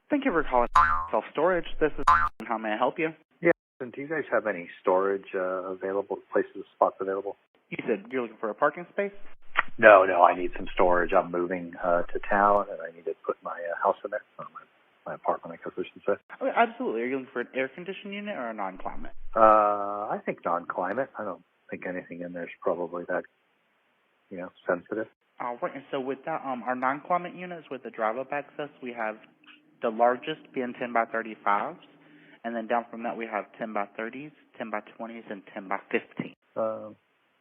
Thank you for calling self-storage. This is how may I help you? Yeah, and do you guys have any storage available, spots available? You said you're looking for a parking space? No, I need some storage. I'm moving to town, and I need to put my house in there, or my apartment, I guess I should say. Okay, absolutely. Are you looking for an air-conditioned unit or a non-climate? I think non-climate. I don't think anything in there is probably that, sensitive. All right, and so with that, our non-climate units with the drive-up access, we have the largest being 10 by 35s, and then down from that we have 10 by 30s, 10 by 20s, and 10 by 15.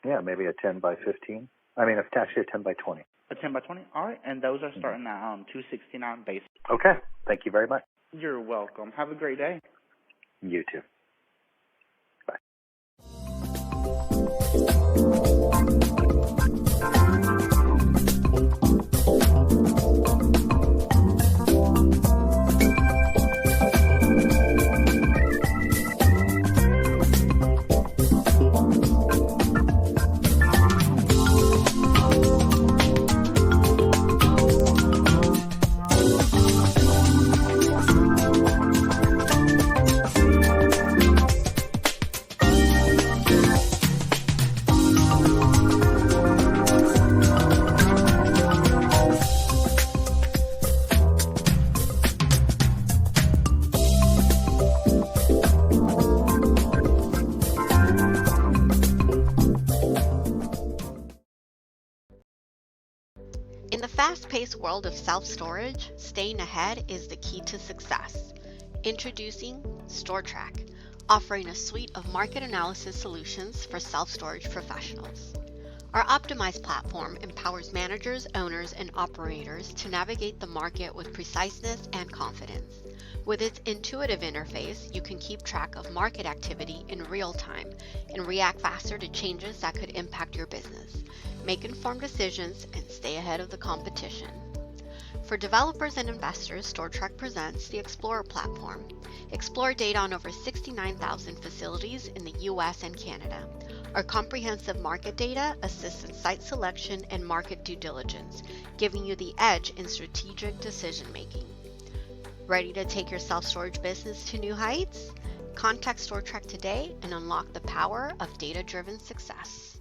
Yeah, maybe a 10 by 15. I mean, it's actually a 10 by 20. A 10 by 20? All right, and those are starting at $269 base. Okay, thank you very much. You're welcome. Have a great day. You too. Bye. In the fast-paced world of self-storage, staying ahead is the key to success. Introducing StoreTrack, offering a suite of market analysis solutions for self-storage professionals. Our optimized platform empowers managers, owners, and operators to navigate the market with preciseness and confidence. With its intuitive interface, you can keep track of market activity in real time and react faster to changes that could impact your business. Make informed decisions and stay ahead of the competition. For developers and investors, StoreTrack presents the Explorer platform. Explore data on over 69,000 facilities in the US and Canada. Our comprehensive market data assists in site selection and market due diligence, giving you the edge in strategic decision making. Ready to take your self-storage business to new heights? Contact StoreTrack today and unlock the power of data-driven success.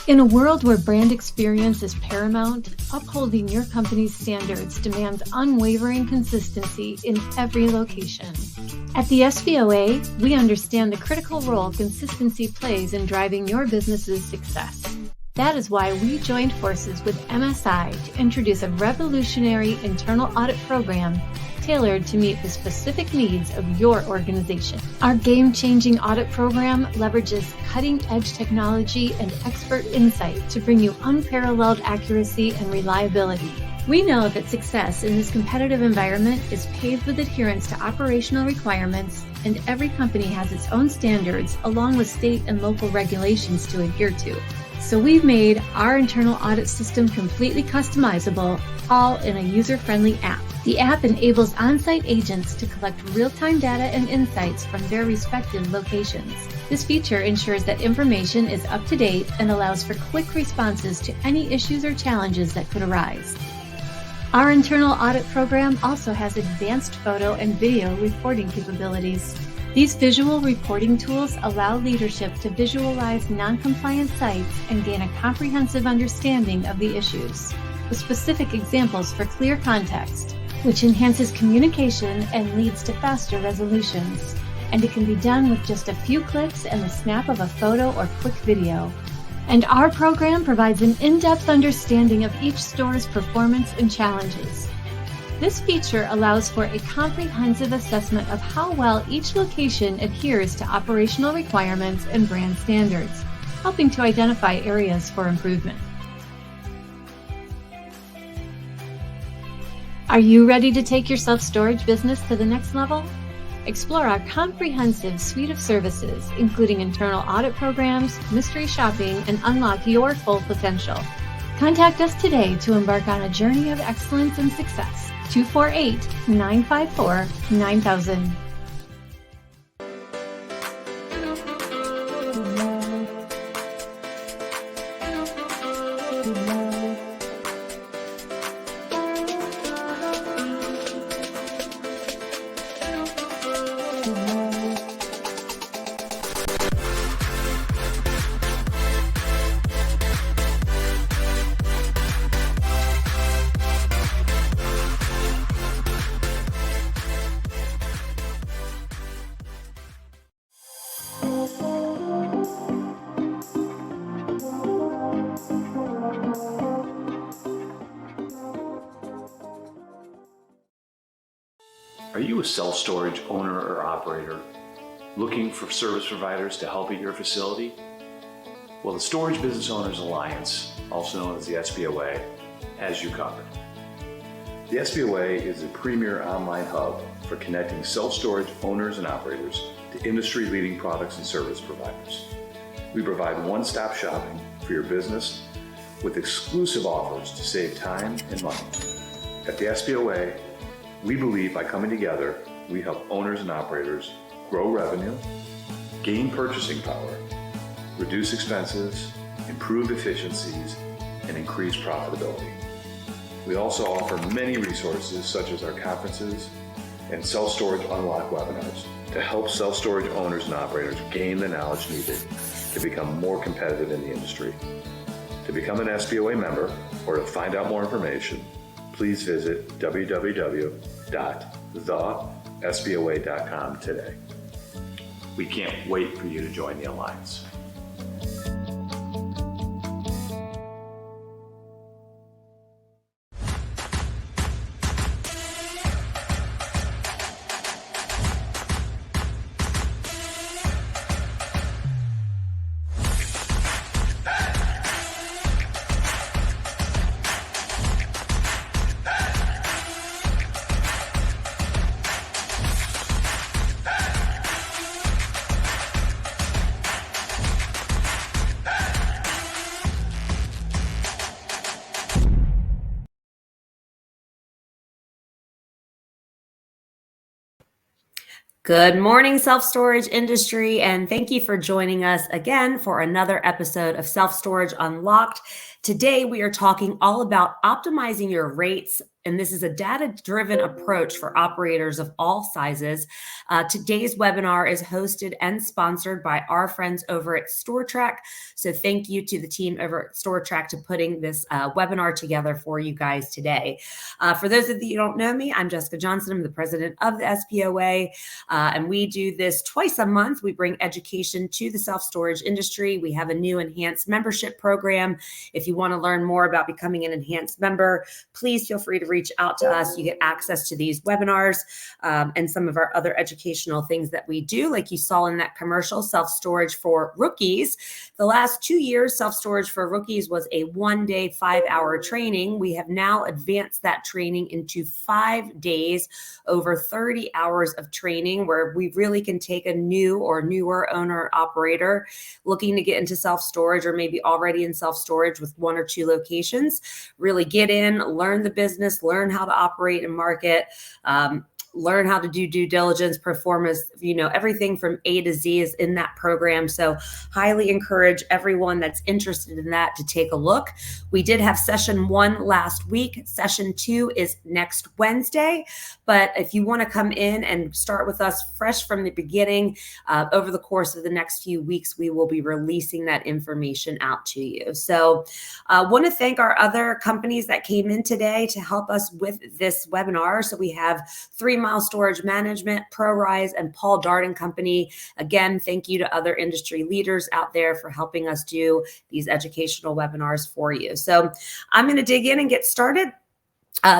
In a world where brand experience is paramount, upholding your company's standards demands unwavering consistency in every location. At the SBOA, we understand the critical role consistency plays in driving your business's success. That is why we joined forces with MSI to introduce a revolutionary internal audit program tailored to meet the specific needs of your organization. Our game-changing audit program leverages cutting-edge technology and expert insight to bring you unparalleled accuracy and reliability. We know that success in this competitive environment is paved with adherence to operational requirements, and every company has its own standards along with state and local regulations to adhere to. So we've made our internal audit system completely customizable, all in a user-friendly app. The app enables on-site agents to collect real-time data and insights from their respective locations. This feature ensures that information is up to date and allows for quick responses to any issues or challenges that could arise. Our internal audit program also has advanced photo and video reporting capabilities. These visual reporting tools allow leadership to visualize non-compliant sites and gain a comprehensive understanding of the issues, with specific examples for clear context, which enhances communication and leads to faster resolutions. And it can be done with just a few clicks and the snap of a photo or quick video. And our program provides an in-depth understanding of each store's performance and challenges. This feature allows for a comprehensive assessment of how well each location adheres to operational requirements and brand standards, helping to identify areas for improvement. Are you ready to take your self-storage business to the next level? Explore our comprehensive suite of services, including internal audit programs, mystery shopping, and unlock your full potential. Contact us today to embark on a journey of excellence and success. 248-954-9000. Are you a self-storage owner or operator looking for service providers to help at your facility? Well, the Storage Business Owners Alliance, also known as the SBOA, has you covered. The SBOA is a premier online hub for connecting self-storage owners and operators to industry-leading products and service providers. We provide one-stop shopping for your business with exclusive offers to save time and money. At the SBOA, we believe by coming together, we help owners and operators grow revenue, gain purchasing power, reduce expenses, improve efficiencies, and increase profitability. We also offer many resources such as our conferences and Self-Storage Unlocked webinars to help self-storage owners and operators gain the knowledge needed to become more competitive in the industry. To become an SBOA member or to find out more information, please visit www.thesboa.com today. We can't wait for you to join the Alliance. Good morning, self-storage industry, and thank you for joining us again for another episode of Self-Storage Unlocked. Today, we are talking all about optimizing your rates, and this is a data-driven approach for operators of all sizes. Today's webinar is hosted and sponsored by our friends over at StoreTrack. So thank you to the team over at StoreTrack to putting this webinar together for you guys today. For those of you who don't know me, I'm Jessica Johnson. I'm the president of the SBOA, and we do this twice a month. We bring education to the self-storage industry. We have a new enhanced membership program. If you want to learn more about becoming an enhanced member, please feel free to reach out to us. You get access to these webinars and some of our other educational things that we do, like you saw in that commercial, Self-Storage for Rookies. The last 2 years, Self-Storage for Rookies was a 1-day, 5-hour training. We have now advanced that training into 5 days, over 30 hours of training, where we really can take a new or newer owner operator looking to get into self-storage or maybe already in self-storage with 1 or 2 locations, really get in, learn the business, learn how to operate and market, learn how to do due diligence, performance, everything from A to Z is in that program. So highly encourage everyone that's interested in that to take a look. We did have session 1 last week. Session 2 is next Wednesday. But if you want to come in and start with us fresh from the beginning, over the course of the next few weeks, we will be releasing that information out to you. So I want to thank our other companies that came in today to help us with this webinar. So we have 3 Mile Storage Management, ProRise, and Paul Darden Company. Again, thank you to other industry leaders out there for helping us do these educational webinars for you. So I'm going to dig in and get started.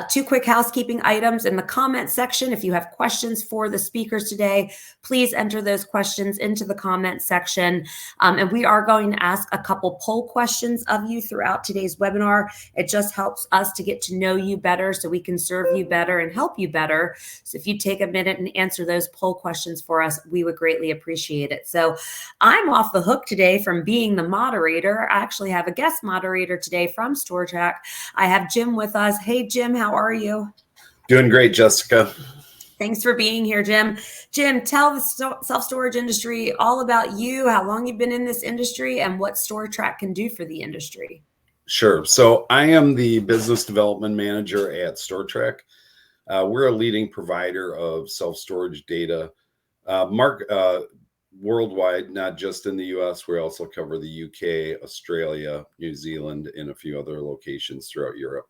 2 quick housekeeping items in the comment section. If you have questions for the speakers today, please enter those questions into the comment section. And we are going to ask a couple poll questions of you throughout today's webinar. It just helps us to get to know you better so we can serve you better and help you better. So if you take a minute and answer those poll questions for us, we would greatly appreciate it. So I'm off the hook today from being the moderator. I actually have a guest moderator today from StoreTrack. I have Jim with us. Hey, Jim, how are you? Doing great, Jessica. Thanks for being here, Jim. Jim, tell the self-storage industry all about you, how long you've been in this industry, and what StoreTrack can do for the industry. Sure. So I am the business development manager at StoreTrack. We're a leading provider of self-storage data worldwide, not just in the U.S. We also cover the U.K., Australia, New Zealand, and a few other locations throughout Europe.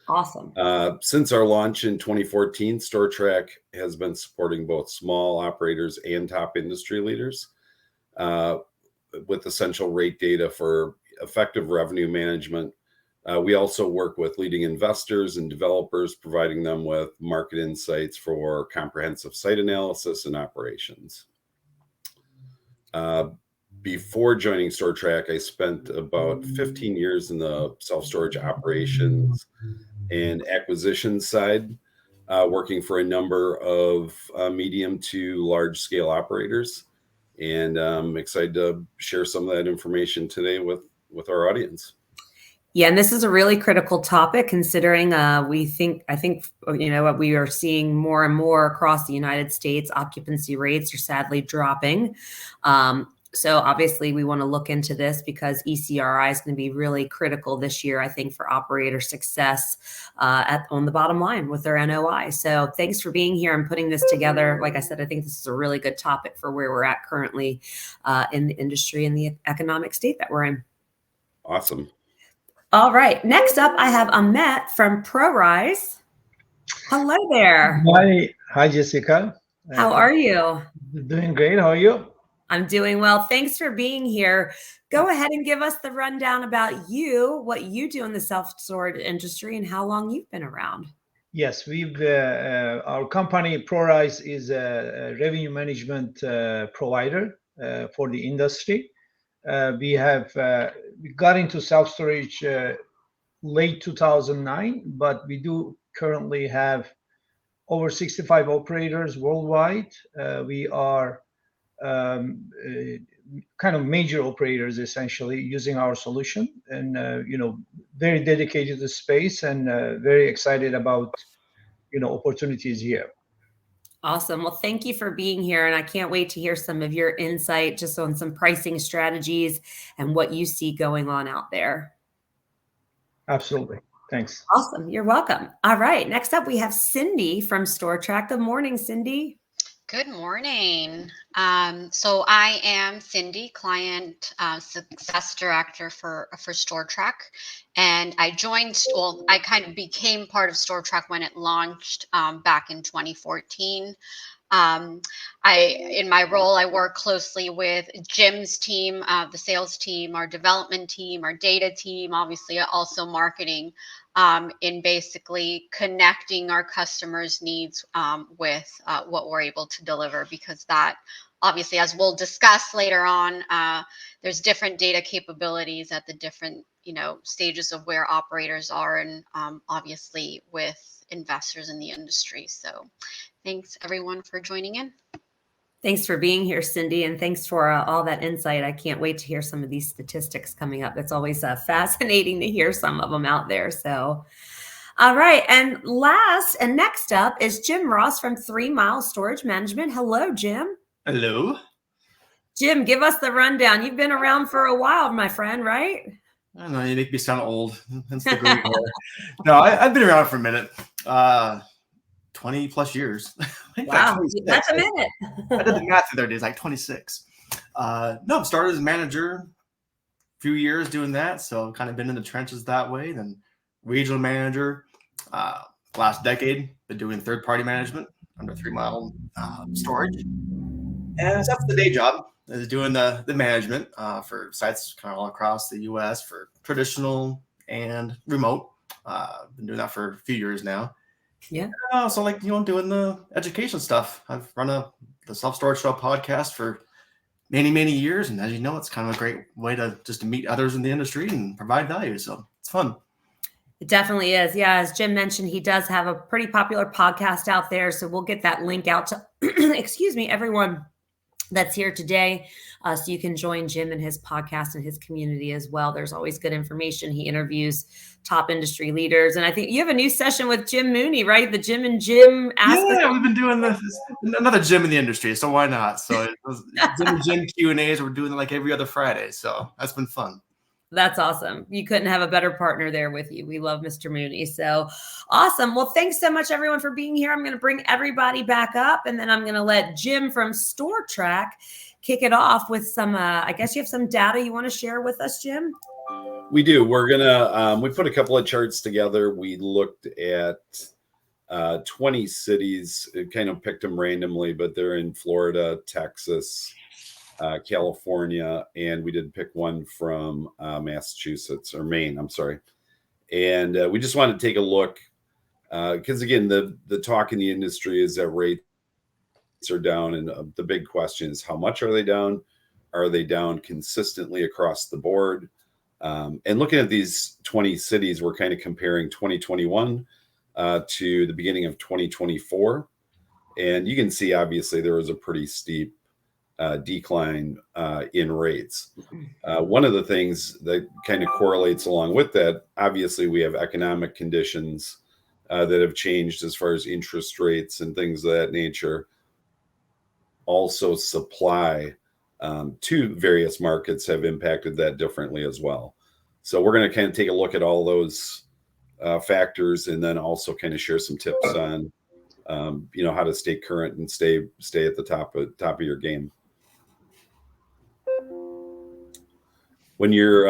Awesome. Since our launch in 2014, StoreTrack has been supporting both small operators and top industry leaders with essential rate data for effective revenue management, We also work with leading investors and developers, providing them with market insights for comprehensive site analysis and operations. Before joining StoreTrack, I spent about 15 years in the self-storage operations and acquisition side, working for a number of medium to large scale operators. And I'm excited to share some of that information today with our audience. Yeah, and this is a really critical topic considering I think, what we are seeing more and more across the United States, occupancy rates are sadly dropping. So obviously we want to look into this because ECRI is going to be really critical this year, I think, for operator success on the bottom line with their NOI. So thanks for being here and putting this together. Like I said, I think this is a really good topic for where we're at currently in the industry and the economic state that we're in. Awesome. All right. Next up, I have Amit from ProRise. Hello there. Hi, Jessica. How are you? Doing great. How are you? I'm doing well. Thanks for being here. Go ahead and give us the rundown about you, what you do in the self-storage industry, and how long you've been around. Yes, our company ProRise is a revenue management provider for the industry. We got into self-storage late 2009, but we do currently have over 65 operators worldwide. We are kind of major operators essentially using our solution, and very dedicated to the space and very excited about opportunities here. Awesome. Well, thank you for being here. And I can't wait to hear some of your insight just on some pricing strategies and what you see going on out there. Absolutely. Thanks. Awesome. You're welcome. All right. Next up, we have Cindy from StoreTrack. Good morning, Cindy. Good morning. So I am Cindy, Client Success Director for StoreTrack, and I kind of became part of StoreTrack when it launched back in 2014. In my role, I work closely with Jim's team, the sales team, our development team, our data team, obviously also marketing, in basically connecting our customers' needs with what we're able to deliver, because that obviously, as we'll discuss later on, there's different data capabilities at the different stages of where operators are, and obviously with investors in the industry. So thanks everyone for joining in. Thanks for being here, Cindy, and thanks for all that insight. I can't wait to hear some of these statistics coming up. It's always fascinating to hear some of them out there. So, all right. And next up is Jim Ross from 3 Mile Storage Management. Hello, Jim. Hello. Jim, give us the rundown. You've been around for a while, my friend, right? I don't know. You make me sound old. That's the gray hair. No, I've been around for a minute. 20 plus years. Wow, that's a minute. I did the math the other day. It's like 26. No, started as a manager, a few years doing that. So kind of been in the trenches that way. Then regional manager, last decade, been doing third-party management under 3 Mile Storage. And that's the day job, is doing the management for sites kind of all across the U.S. for traditional and remote. Been doing that for a few years now. Yeah. So doing the education stuff. I've run the Self-Storage Show podcast for many, many years. And as you know, it's kind of a great way to meet others in the industry and provide value. So it's fun. It definitely is. Yeah. As Jim mentioned, he does have a pretty popular podcast out there. So we'll get that link out to, excuse me, everyone that's here today. So you can join Jim and his podcast and his community as well. There's always good information. He interviews top industry leaders. And I think you have a new session with Jim Mooney, right? The Jim and Jim aspect. Yeah, we've been doing this. Another Jim in the industry. So why not? So Jim and Jim Q&As, we're doing it like every other Friday. So that's been fun. That's awesome. You couldn't have a better partner there with you. We love Mr. Mooney. So awesome. Well, thanks so much, everyone, for being here. I'm going to bring everybody back up, and then I'm going to let Jim from StoreTrack kick it off with some, I guess you have some data you want to share with us, Jim? We do. We're going to, we put a couple of charts together. We looked at 20 cities, kind of picked them randomly, but they're in Florida, Texas, California, and we did pick one from Massachusetts or Maine, I'm sorry. And we just wanted to take a look because, again, the talk in the industry is that rates are down. And the big question is, how much are they down? Are they down consistently across the board? And looking at these 20 cities, we're kind of comparing 2021 to the beginning of 2024. And you can see, obviously, there was a pretty steep decline in rates. One of the things that kind of correlates along with that, obviously, we have economic conditions that have changed as far as interest rates and things of that nature. Also, supply to various markets have impacted that differently as well. So we're going to kind of take a look at all those factors, and then also kind of share some tips on how to stay current and stay at the top of your game. When you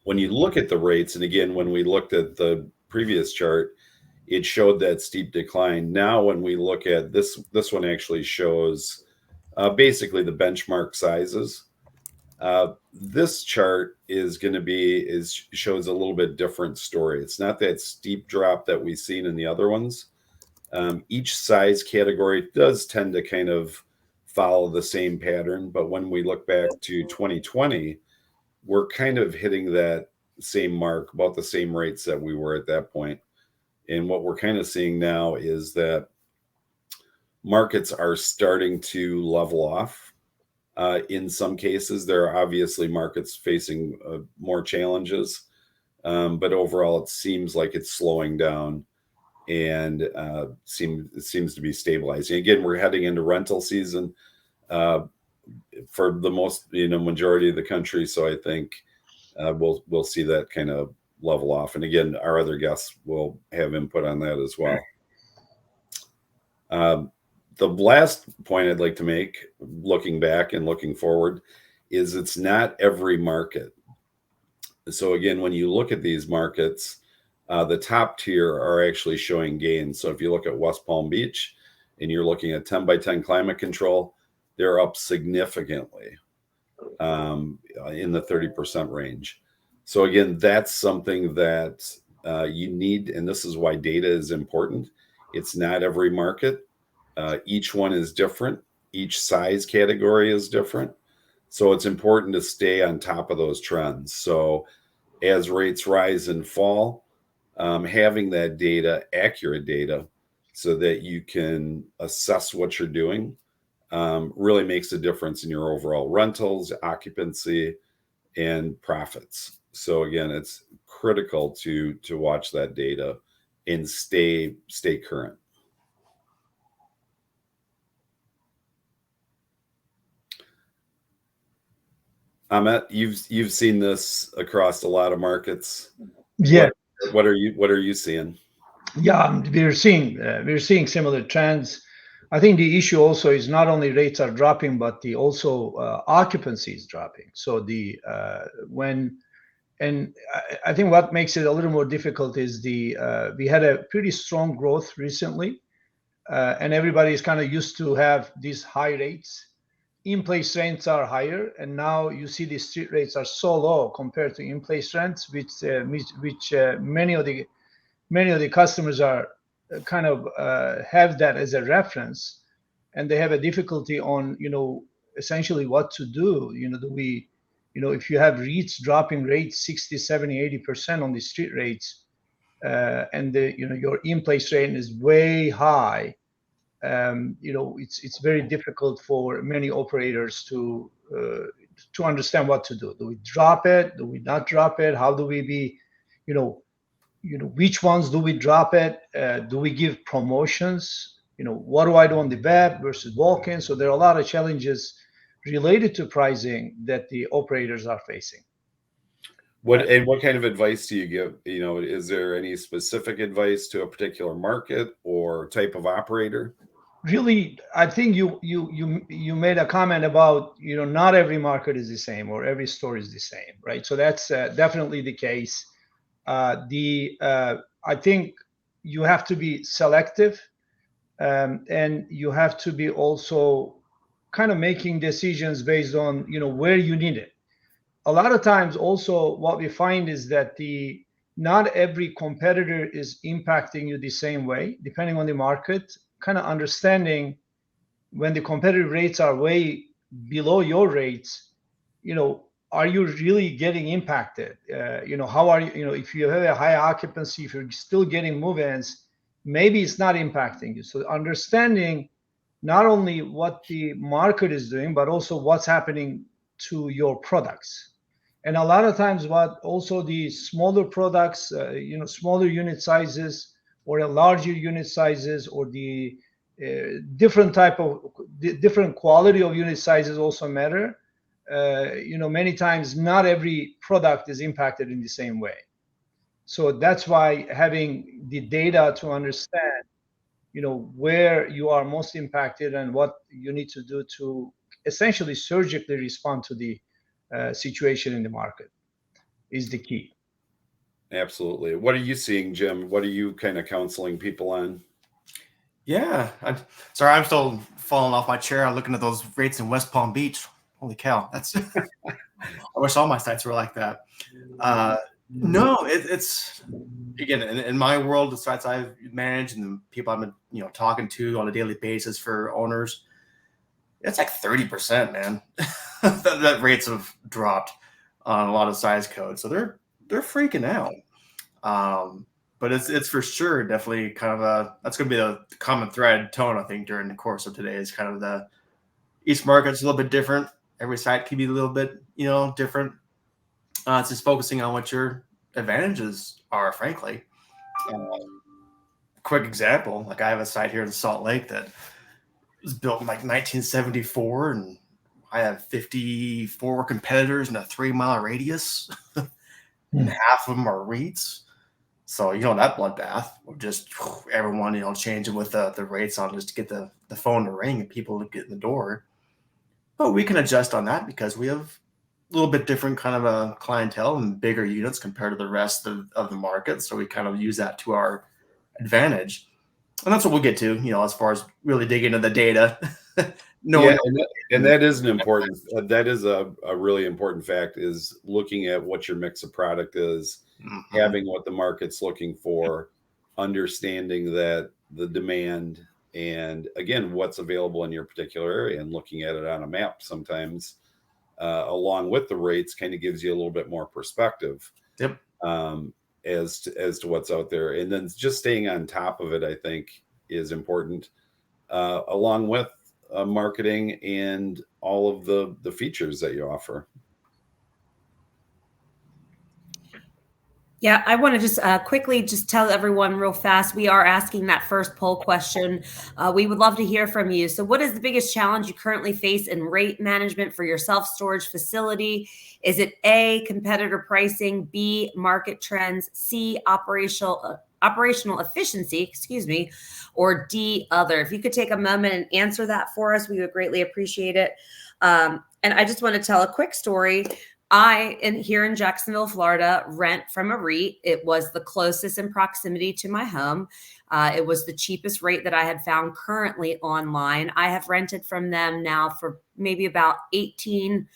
look at the rates, and again, when we looked at the previous chart, it showed that steep decline. Now, when we look at this one actually shows basically the benchmark sizes. This chart is going to shows a little bit different story. It's not that steep drop that we've seen in the other ones. Each size category does tend to kind of follow the same pattern, but when we look back to 2020, we're kind of hitting that same mark, about the same rates that we were at that point. And what we're kind of seeing now is that markets are starting to level off. In some cases, there are obviously markets facing more challenges, but overall, it seems like it's slowing down and seems to be stabilizing. Again, we're heading into rental season for the most, majority of the country. So I think we'll see that kind of level off. And again, our other guests will have input on that as well. The last point I'd like to make, looking back and looking forward, is it's not every market. So again, when you look at these markets, the top tier are actually showing gains. So if you look at West Palm Beach and you're looking at 10 by 10 climate control, they're up significantly in the 30% range. So again, that's something that you need, and this is why data is important. It's not every market. Each one is different. Each size category is different. So it's important to stay on top of those trends. So as rates rise and fall, having that data, accurate data, so that you can assess what you're doing, really makes a difference in your overall rentals, occupancy, and profits. So again, it's critical to watch that data and stay current. Ahmet, you've seen this across a lot of markets. Yeah. What are you seeing? Yeah, we're seeing similar trends. I think the issue also is not only rates are dropping, but the also occupancy is dropping. So I think what makes it a little more difficult is we had a pretty strong growth recently, and everybody is kind of used to have these high rates. In-place rents are higher, and now you see the street rates are so low compared to in-place rents, which many of the customers are kind of have that as a reference, and they have a difficulty on essentially what to do. If you have REITs dropping rates 60, 70, 80% on the street rates, and your in-place rate is way high. It's very difficult for many operators to understand what to do. Do we drop it? Do we not drop it? How do we be, which ones do we drop it? Do we give promotions? What do I do on the web versus walk-in? So there are a lot of challenges related to pricing that the operators are facing. What kind of advice do you give? Is there any specific advice to a particular market or type of operator? Really, I think you made a comment about not every market is the same or every store is the same, right? So that's definitely the case. I think you have to be selective, and you have to be also kind of making decisions based on where you need it. A lot of times, also what we find is that not every competitor is impacting you the same way, depending on the market. Kind of understanding when the competitive rates are way below your rates, are you really getting impacted? How are you, if you have a high occupancy, if you're still getting move-ins, maybe it's not impacting you. So understanding not only what the market is doing, but also what's happening to your products. And a lot of times what also the smaller products, smaller unit sizes or a larger unit sizes or the different quality of unit sizes also matter. Many times not every product is impacted in the same way. So that's why having the data to understand, where you are most impacted and what you need to do to essentially surgically respond to the situation in the market is the key. Absolutely. What are you seeing, Jim? What are you kind of counseling people on? Yeah. Sorry, I'm still falling off my chair. I'm looking at those rates in West Palm Beach. Holy cow. I wish all my sites were like that. No, it's again, in my world, the sites I've managed and the people I've been, talking to on a daily basis for owners, it's like 30%, man. that rates have dropped on a lot of size codes. So they're freaking out. But it's for sure definitely kind of that's going to be a common thread tone, I think, during the course of today is kind of each market's a little bit different. Every site can be a little bit, different. It's just focusing on what your advantages are, frankly. Quick example, like I have a site here in Salt Lake that was built in like 1974, and I have 54 competitors in a 3-mile radius, and half of them are REITs. So, that bloodbath of just everyone, changing with the rates on just to get the phone to ring and people to get in the door. But we can adjust on that because we have a little bit different kind of a clientele and bigger units compared to the rest of the market. So we kind of use that to our advantage. And that's what we'll get to, as far as really dig into the data. And that is an important, that is a really important fact, is looking at what your mix of product is, having what the market's looking for, understanding that the demand, and again, what's available in your particular area, and looking at it on a map sometimes, along with the rates, kind of gives you a little bit more perspective. Yep. As to what's out there. And then just staying on top of it, I think, is important, along with marketing and all of the features that you offer. Yeah, I want to just quickly just tell everyone real fast, we are asking that first poll question. We would love to hear from you. So what is the biggest challenge you currently face in rate management for your self-storage facility? Is it A, competitor pricing, B, market trends, C, operational efficiency, or D, other? If you could take a moment and answer that for us, we would greatly appreciate it. And I just want to tell a quick story. Here in Jacksonville, Florida, rent from a REIT. It was the closest in proximity to my home. It was the cheapest rate that I had found currently online. I have rented from them now for maybe about 18,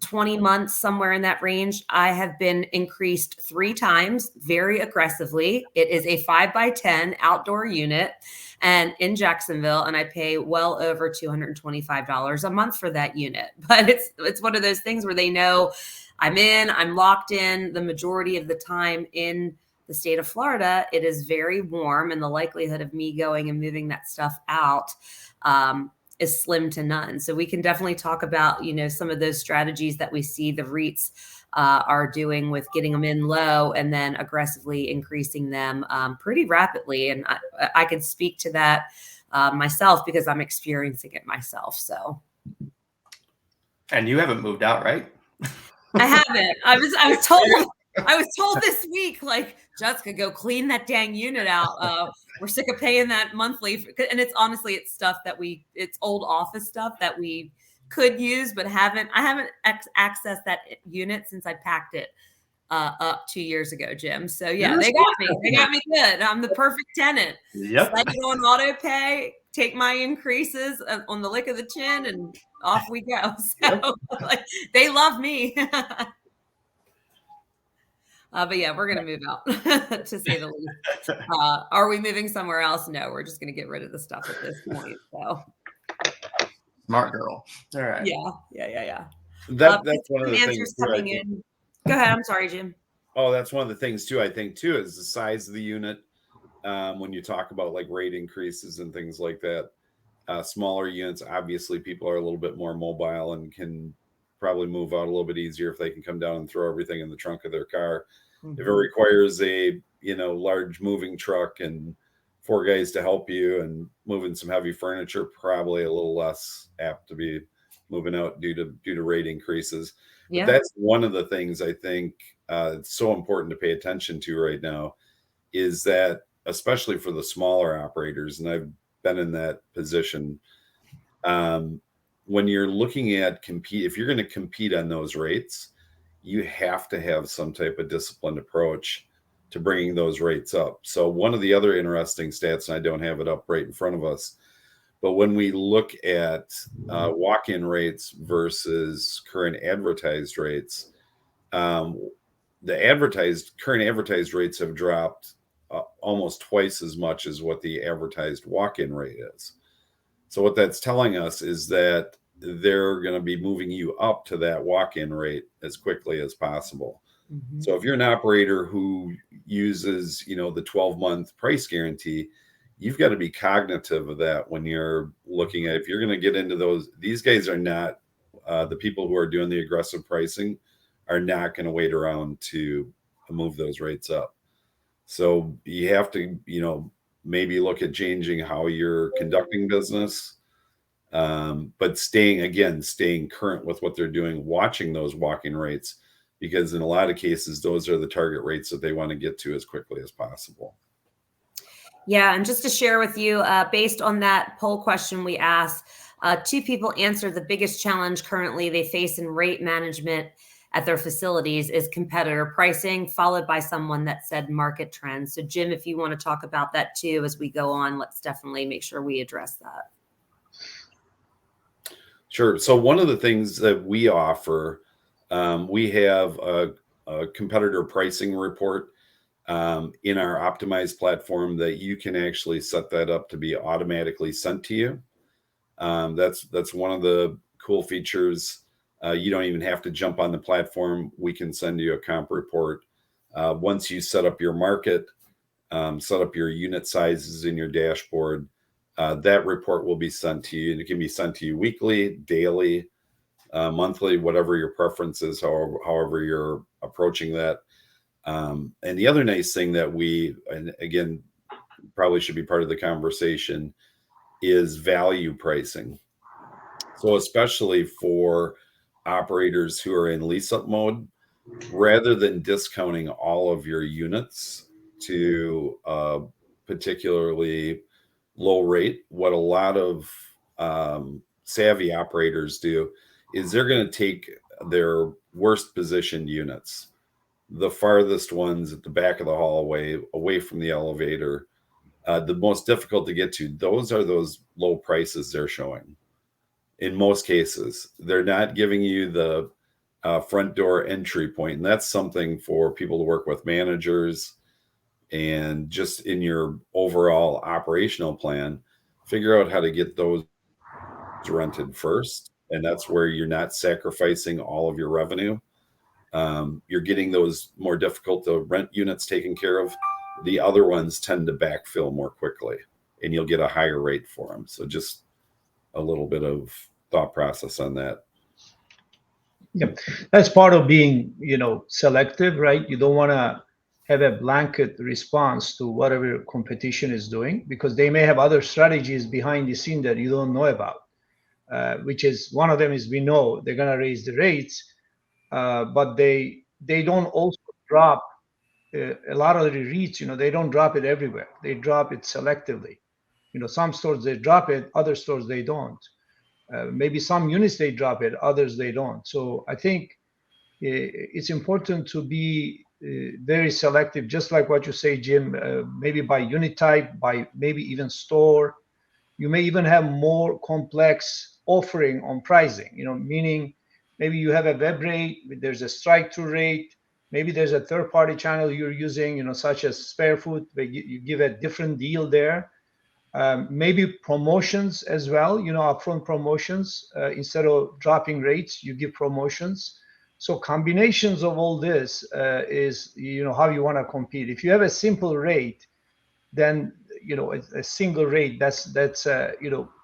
20 months, somewhere in that range. I have been increased 3 times very aggressively. It is a 5x10 outdoor unit and in Jacksonville, and I pay well over $225 a month for that unit. But it's one of those things where they know I'm locked in the majority of the time in the state of Florida. It is very warm, and the likelihood of me going and moving that stuff out is slim to none. So we can definitely talk about, some of those strategies that we see the REITs are doing with getting them in low and then aggressively increasing them pretty rapidly. And I can speak to that myself because I'm experiencing it myself. So. And you haven't moved out, right? I haven't. I was told this week, like, Jessica, go clean that dang unit out. We're sick of paying that monthly. And it's stuff that it's old office stuff that we could use, but I haven't accessed that unit since I packed it up 2 years ago, Jim. So yeah, they got me. They got me good. I'm the perfect tenant. Yep. Let it on auto pay, take my increases on the lick of the chin, and off we go. So they love me. But yeah, we're going to move out to say the least. Are we moving somewhere else? No, we're just going to get rid of the stuff at this point. So Smart girl. All right. Yeah. That's one of Some the things answers too, I coming think. in. Go ahead. I'm sorry, Jim. Oh, that's one of the things too, I think too, is the size of the unit. When you talk about like rate increases and things like that, smaller units, obviously people are a little bit more mobile and can probably move out a little bit easier if they can come down and throw everything in the trunk of their car. If it requires a large moving truck and 4 guys to help you and moving some heavy furniture, probably a little less apt to be moving out due to rate increases. But that's one of the things I think it's so important to pay attention to right now, is that especially for the smaller operators, and I've been in that position, when you're looking at if you're going to compete on those rates, you have to have some type of disciplined approach to bringing those rates up. So one of the other interesting stats, and I don't have it up right in front of us, but when we look at walk-in rates versus current advertised rates, the current advertised rates have dropped almost twice as much as what the advertised walk-in rate is. So what that's telling us is that they're going to be moving you up to that walk-in rate as quickly as possible. So if you're an operator who uses, the 12-month price guarantee, you've got to be cognitive of that when you're looking at, if you're going to get into those. These guys are not, the people who are doing the aggressive pricing are not going to wait around to move those rates up. So you have to, maybe look at changing how you're conducting business, but staying current with what they're doing, watching those walk-in rates, because in a lot of cases, those are the target rates that they want to get to as quickly as possible. Yeah, and just to share with you, based on that poll question we asked, 2 people answered the biggest challenge currently they face in rate management at their facilities is competitor pricing, followed by someone that said market trends. So Jim, if you want to talk about that too as we go on, let's definitely make sure we address that. Sure. So one of the things that we offer, we have a competitor pricing report in our optimized platform that you can actually set that up to be automatically sent to you. That's one of the cool features. You don't even have to jump on the platform. We can send you a comp report. Once you set up your market, set up your unit sizes in your dashboard, that report will be sent to you, and it can be sent to you weekly, daily, monthly, whatever your preference is, however you're approaching that. And the other nice thing that and again, probably should be part of the conversation, is value pricing. So especially for operators who are in lease-up mode, rather than discounting all of your units to a particularly low rate, what a lot of savvy operators do is they're going to take their worst positioned units, the farthest ones at the back of the hallway, away from the elevator, the most difficult to get to. Those are those low prices they're showing. In most cases, they're not giving you the front door entry point. And that's something for people to work with managers, and just in your overall operational plan, figure out how to get those rented first. And that's where you're not sacrificing all of your revenue. You're getting those more difficult to rent units taken care of. The other ones tend to backfill more quickly, and you'll get a higher rate for them. So just a little bit of thought process on that. Yeah, that's part of being, selective, right? You don't want to have a blanket response to whatever competition is doing, because they may have other strategies behind the scene that you don't know about. Which is one of them is, we know they're going to raise the rates, but they don't also drop a lot of the REITs. They don't drop it everywhere. They drop it selectively. Some stores they drop it, other stores they don't. Maybe some units they drop it, others they don't. So I think it's important to be very selective, just like what you say, Jim. Maybe by unit type, by maybe even store. You may even have more complex offering on pricing. Meaning maybe you have a web rate, there's a strike-through rate, Maybe there's a third-party channel you're using, such as SpareFood, where you give a different deal there. Maybe promotions as well, upfront promotions. Instead of dropping rates, you give promotions. So combinations of all this is, how you want to compete. If you have a simple rate, then a single rate, that's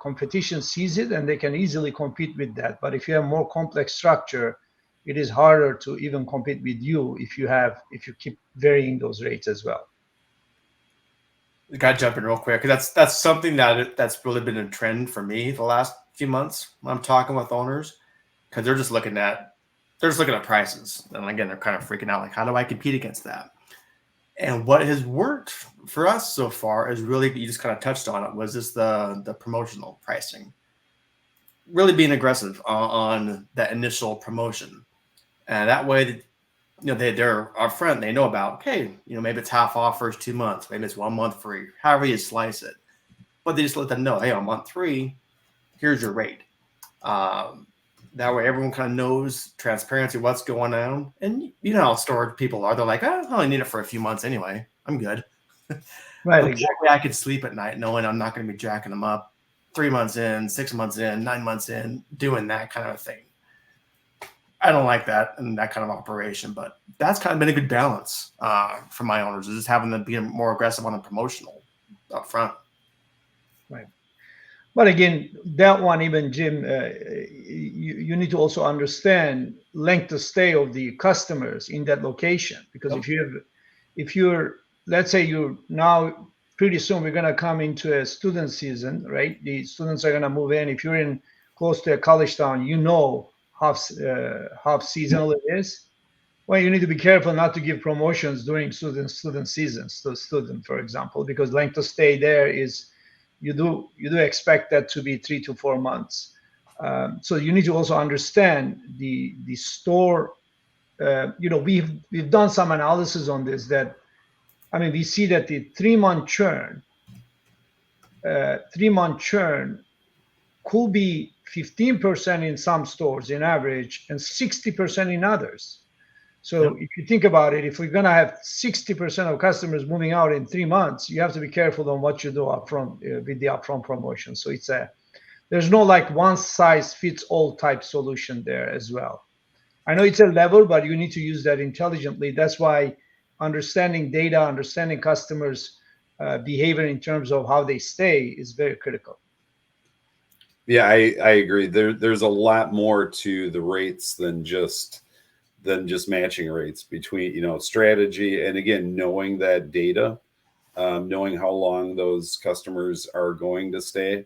competition sees it and they can easily compete with that. But if you have more complex structure, it is harder to even compete with you if you keep varying those rates as well. Got to jump in real quick, because that's something that's really been a trend for me the last few months when I'm talking with owners, because they're just looking at prices, and again, they're kind of freaking out, like, how do I compete against that? And what has worked for us so far is really, you just kind of touched on it, was just the promotional pricing, really being aggressive on that initial promotion, and that way, they're upfront. They know about, okay, maybe it's half off first 2 months, maybe it's 1 month free, however you slice it. But they just let them know, hey, on month 3, here's your rate. That way, everyone kind of knows transparency, what's going on. And how storage people are. They're like, I only need it for a few months anyway. I'm good. Right. Exactly. I could sleep at night knowing I'm not going to be jacking them up 3 months in, 6 months in, 9 months in, doing that kind of thing. I don't like that and that kind of operation, but that's kind of been a good balance for my owners, is just having them be more aggressive on a promotional up front. Right. But again, that one, even Jim, you need to also understand length of stay of the customers in that location, because if you're, let's say you're now, pretty soon we're going to come into a student season, right? The students are going to move in. If you're in close to a college town, half seasonal it is. Well, you need to be careful not to give promotions during student seasons to student, for example, because length of stay there is, you do expect that to be 3 to 4 months. So you need to also understand the store. We've done some analysis on this. We see that the 3-month churn could be 15% in some stores in average and 60% in others. So if you think about it, if we're going to have 60% of customers moving out in 3 months, you have to be careful on what you do upfront with the upfront promotion. So there's no like one size fits all type solution there as well. I know it's a level, but you need to use that intelligently. That's why understanding data, understanding customers' behavior in terms of how they stay is very critical. Yeah, I agree. There's a lot more to the rates than just matching rates between, strategy, and again, knowing that data, knowing how long those customers are going to stay,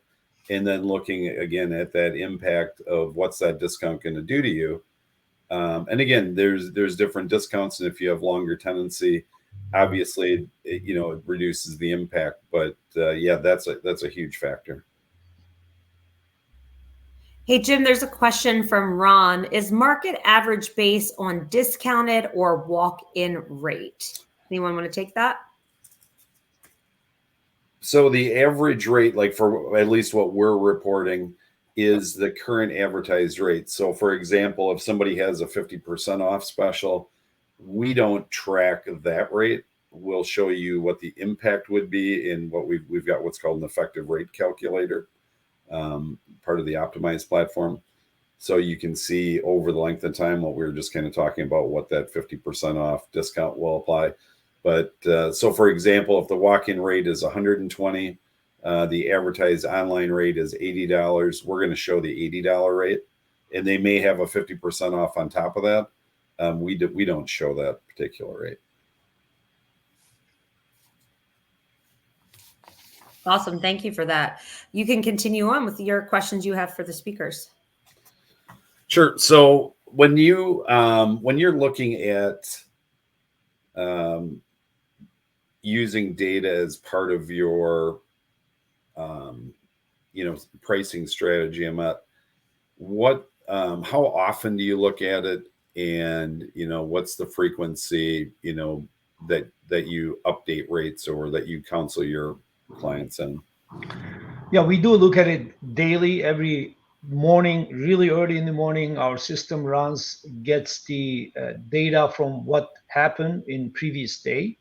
and then looking again at that impact of what's that discount going to do to you. And again, there's different discounts, and if you have longer tenancy, obviously, it reduces the impact. But yeah, that's a huge factor. Hey, Jim, there's a question from Ron. Is market average based on discounted or walk-in rate? Anyone want to take that? So the average rate, like for at least what we're reporting, is the current advertised rate. So for example, if somebody has a 50% off special, we don't track that rate. We'll show you what the impact would be in what we've got what's called an effective rate calculator, part of the optimized platform. So you can see over the length of time what we were just kind of talking about, what that 50% off discount will apply. But so for example, if the walk-in rate is $120, the advertised online rate is $80, we're going to show the $80 rate, and they may have a 50% off on top of that. We don't show that particular rate. Awesome. Thank you for that. You can continue on with your questions you have for the speakers. Sure. So when you're looking at using data as part of your pricing strategy, Amit, how often do you look at it, and what's the frequency that you update rates or that you counsel your clients in? Yeah, we do look at it daily, every morning, really early in the morning, our system runs, gets the data from what happened in previous day.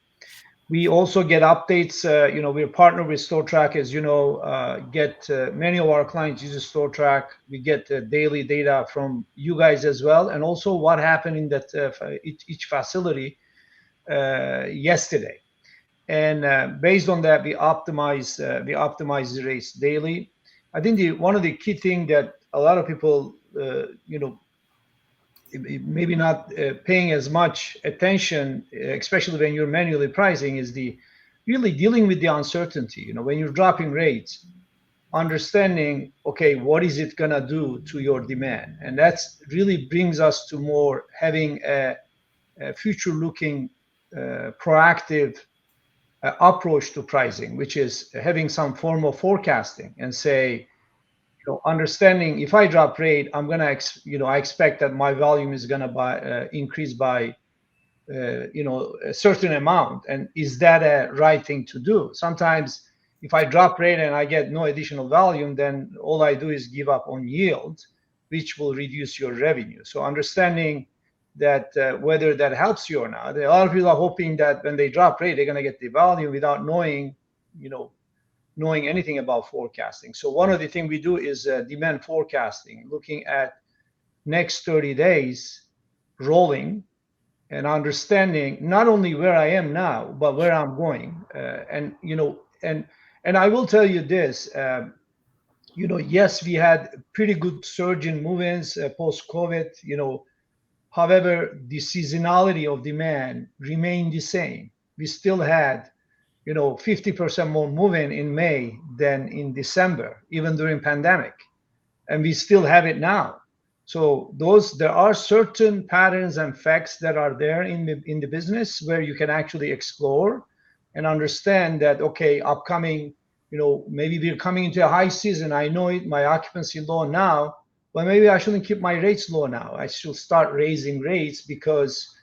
We also get updates. We're partnered with StoreTrack, as you know. Get many of our clients use StoreTrack. We get daily data from you guys as well, and also what happened in that each facility yesterday. And based on that, we optimize the rates daily. I think one of the key thing that a lot of people, maybe not paying as much attention, especially when you're manually pricing, is the really dealing with the uncertainty. When you're dropping rates, understanding, okay, what is it gonna do to your demand? And that's really brings us to more having a future-looking, proactive approach to pricing, which is having some form of forecasting and say, understanding if I drop rate, I'm gonna, I expect that my volume is gonna increase by, a certain amount, and is that a right thing to do? Sometimes, if I drop rate and I get no additional volume, then all I do is give up on yield, which will reduce your revenue. So understanding that whether that helps you or not, a lot of people are hoping that when they drop rate, they're gonna get the volume without knowing anything about forecasting. So one of the things we do is demand forecasting, looking at next 30 days rolling and understanding not only where I am now, but where I'm going. And I will tell you this, yes, we had pretty good surge in move-ins post-COVID, however, the seasonality of demand remained the same. We still had 50% more move-in in May than in December, even during pandemic. And we still have it now. So there are certain patterns and facts that are there in the business where you can actually explore and understand that, okay, upcoming, maybe we're coming into a high season. I know it, my occupancy low now, but maybe I shouldn't keep my rates low now. I should start raising rates because,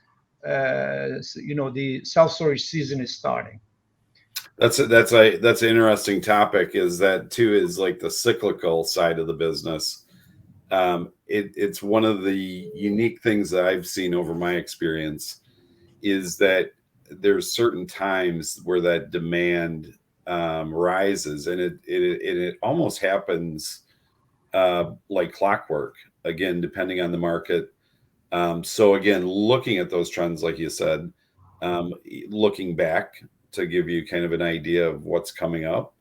the self-storage season is starting. That's an interesting topic. Is that too is like the cyclical side of the business. It's one of the unique things that I've seen over my experience is that there's certain times where that demand rises, and it almost happens like clockwork. Again, depending on the market. So again, looking at those trends, like you said, looking back to give you kind of an idea of what's coming up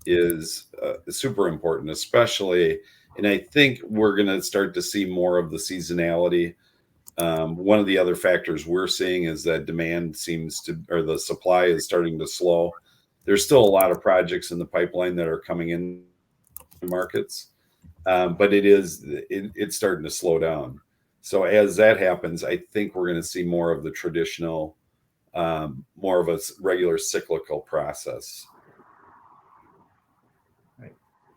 is super important, especially. And I think we're going to start to see more of the seasonality. One of the other factors we're seeing is that demand or the supply is starting to slow. There's still a lot of projects in the pipeline that are coming in markets, but it's starting to slow down. So as that happens, I think we're going to see more of the traditional, more of a regular cyclical process.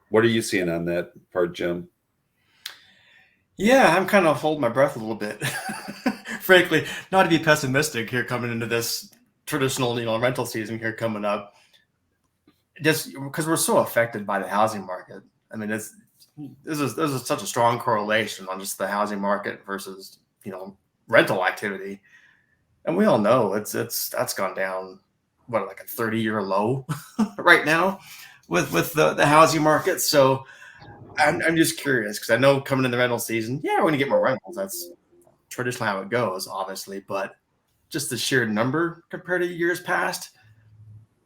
What are you seeing on that part, Jim? Yeah, I'm kind of holding my breath a little bit. Frankly, not to be pessimistic here coming into this traditional, rental season here coming up. Just because we're so affected by the housing market. I mean, this is such a strong correlation on just the housing market versus, rental activity. And we all know that's gone down, like a 30-year low right now with the housing market. So I'm just curious because I know coming in the rental season, we're going to get more rentals. That's traditionally how it goes, obviously. But just the sheer number compared to years past,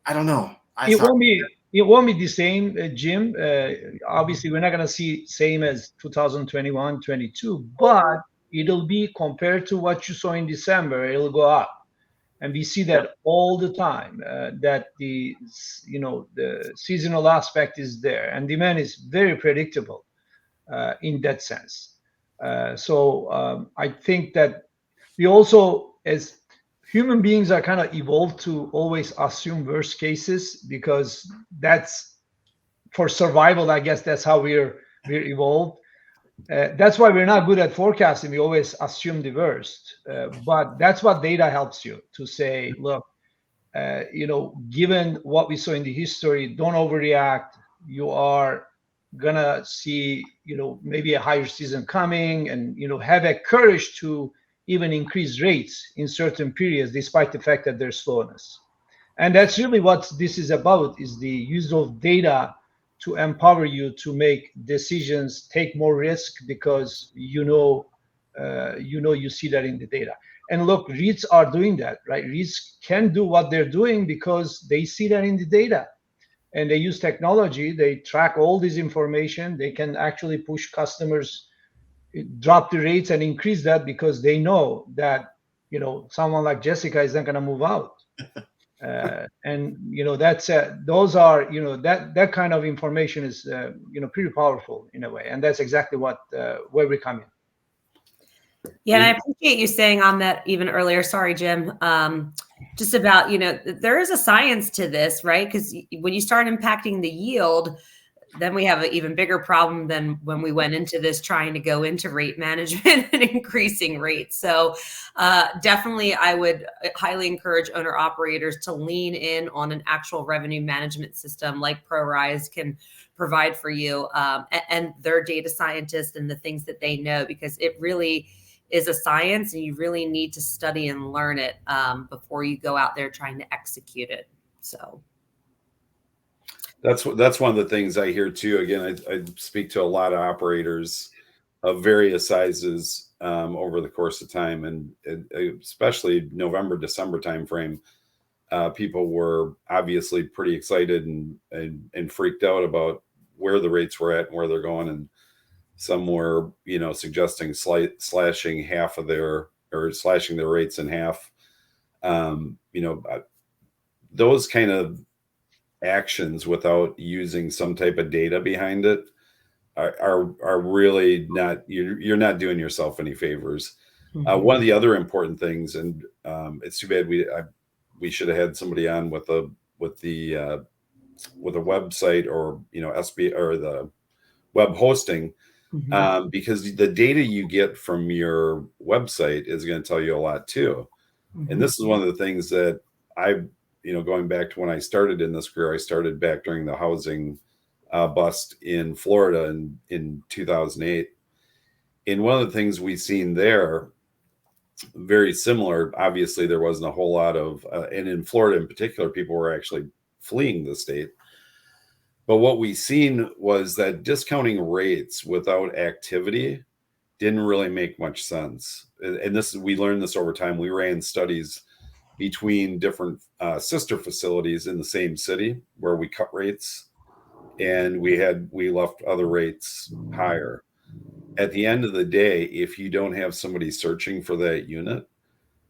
I don't know. It won't be the same, Jim. Obviously, we're not going to see same as 2021, 22, but it'll be compared to what you saw in December. It'll go up. And we see that all the time, that the seasonal aspect is there, and demand is very predictable in that sense. So I think that we also, as human beings, are kind of evolved to always assume worst cases because that's for survival. I guess that's how we're evolved. That's why we're not good at forecasting. We always assume the worst, but that's what data helps you to say, look, given what we saw in the history, don't overreact. You are gonna see, maybe a higher season coming, and have a courage to even increase rates in certain periods, despite the fact that there's slowness. And that's really what this is about: is the use of data to empower you to make decisions, take more risk, because you see that in the data. And look, REITs are doing that, right? REITs can do what they're doing because they see that in the data, and they use technology. They track all this information. They can actually push customers, drop the rates and increase that, because they know that someone like Jessica is not going to move out. And that's those are that kind of information is pretty powerful in a way, and that's exactly what where we come in. Yeah, and I appreciate you saying on that even earlier. Sorry, Jim. Just about, there is a science to this, right? Because when you start impacting the yield, then we have an even bigger problem than when we went into this trying to go into rate management and increasing rates. So definitely, I would highly encourage owner operators to lean in on an actual revenue management system like ProRise can provide for you, and their data scientists and the things that they know, because it really is a science, and you really need to study and learn it before you go out there trying to execute it. So that's one of the things I hear too. Again, I speak to a lot of operators of various sizes over the course of time, and especially November, December timeframe. People were obviously pretty excited and freaked out about where the rates were at and where they're going, and some were, suggesting slashing their rates in half. Those kind of actions without using some type of data behind it are really not, you're not doing yourself any favors. Mm-hmm. One of the other important things, and it's too bad we should have had somebody on with a website or SB or the web hosting. Mm-hmm. Because the data you get from your website is going to tell you a lot too. Mm-hmm. And this is one of the things that going back to when I started in this career, I started back during the housing bust in Florida in 2008. And one of the things we've seen there, very similar, obviously there wasn't a whole lot of, and in Florida in particular, people were actually fleeing the state. But what we seen was that discounting rates without activity didn't really make much sense. And we learned this over time. We ran studies between different sister facilities in the same city where we cut rates, and we left other rates higher. At the end of the day, if you don't have somebody searching for that unit,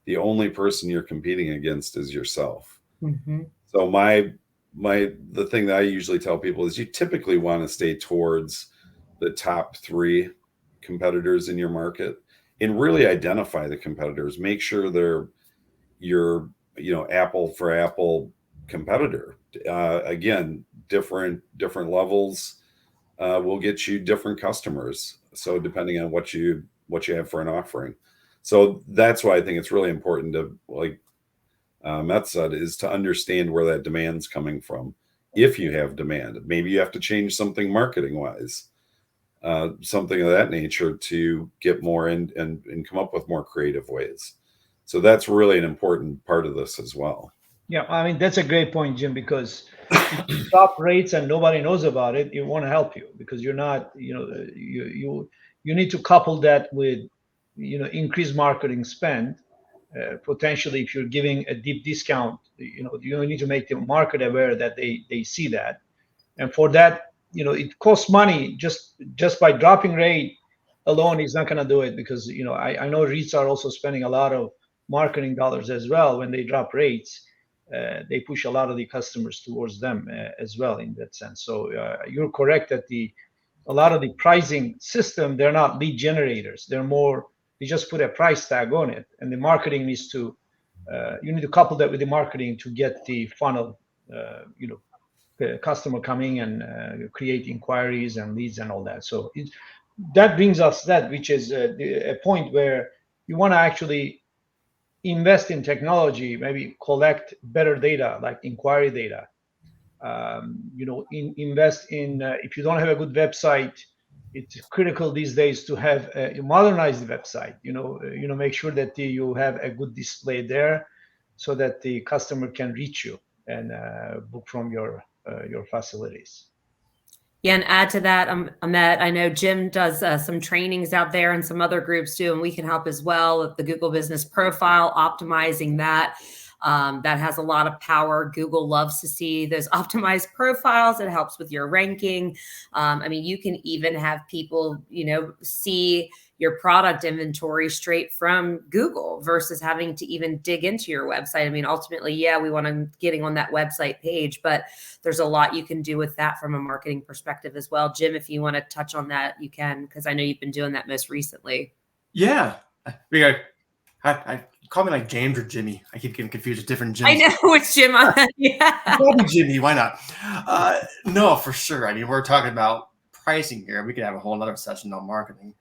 the only person you're competing against is yourself. Mm-hmm. So the thing that I usually tell people is you typically want to stay towards the top 3 competitors in your market and really identify the competitors. Make sure they're your apple for apple competitor. Again, different levels will get you different customers. So depending on what you have for an offering. So that's why I think it's really important to, like Matt said, is to understand where that demand's coming from. If you have demand, maybe you have to change something marketing wise, something of that nature to get more and come up with more creative ways. So that's really an important part of this as well. Yeah, I mean, that's a great point, Jim, because if you stop rates and nobody knows about it, it won't help you, because you're not, you need to couple that with, increased marketing spend. Potentially, if you're giving a deep discount, you need to make the market aware that they see that. And for that, it costs money. Just by dropping rate alone is not going to do it, because, I know REITs are also spending a lot of marketing dollars as well. When they drop rates, they push a lot of the customers towards them as well in that sense. So you're correct that a lot of the pricing system, they're not lead generators. They just put a price tag on it, and the marketing needs to, you need to couple that with the marketing to get the funnel, the customer coming and create inquiries and leads and all that. So that brings us which is a point where you want to actually invest in technology, maybe collect better data like inquiry data, invest in. If you don't have a good website, it's critical these days to have a modernized website. Make sure that you have a good display there, so that the customer can reach you and book from your facilities. Yeah, and add to that, Ahmet, I know Jim does some trainings out there and some other groups too, and we can help as well with the Google Business Profile, optimizing that. That has a lot of power. Google loves to see those optimized profiles. It helps with your ranking. You can even have people, see your product inventory straight from Google versus having to even dig into your website. Ultimately, yeah, we want to getting on that website page, but there's a lot you can do with that from a marketing perspective as well. Jim, if you want to touch on that, you can, because I know you've been doing that most recently. Yeah. I call me like James or Jimmy. I keep getting confused with different Jims. I know which Jim. Yeah. Call me Jimmy. Why not? No, for sure. We're talking about pricing here. We could have a whole other session on marketing.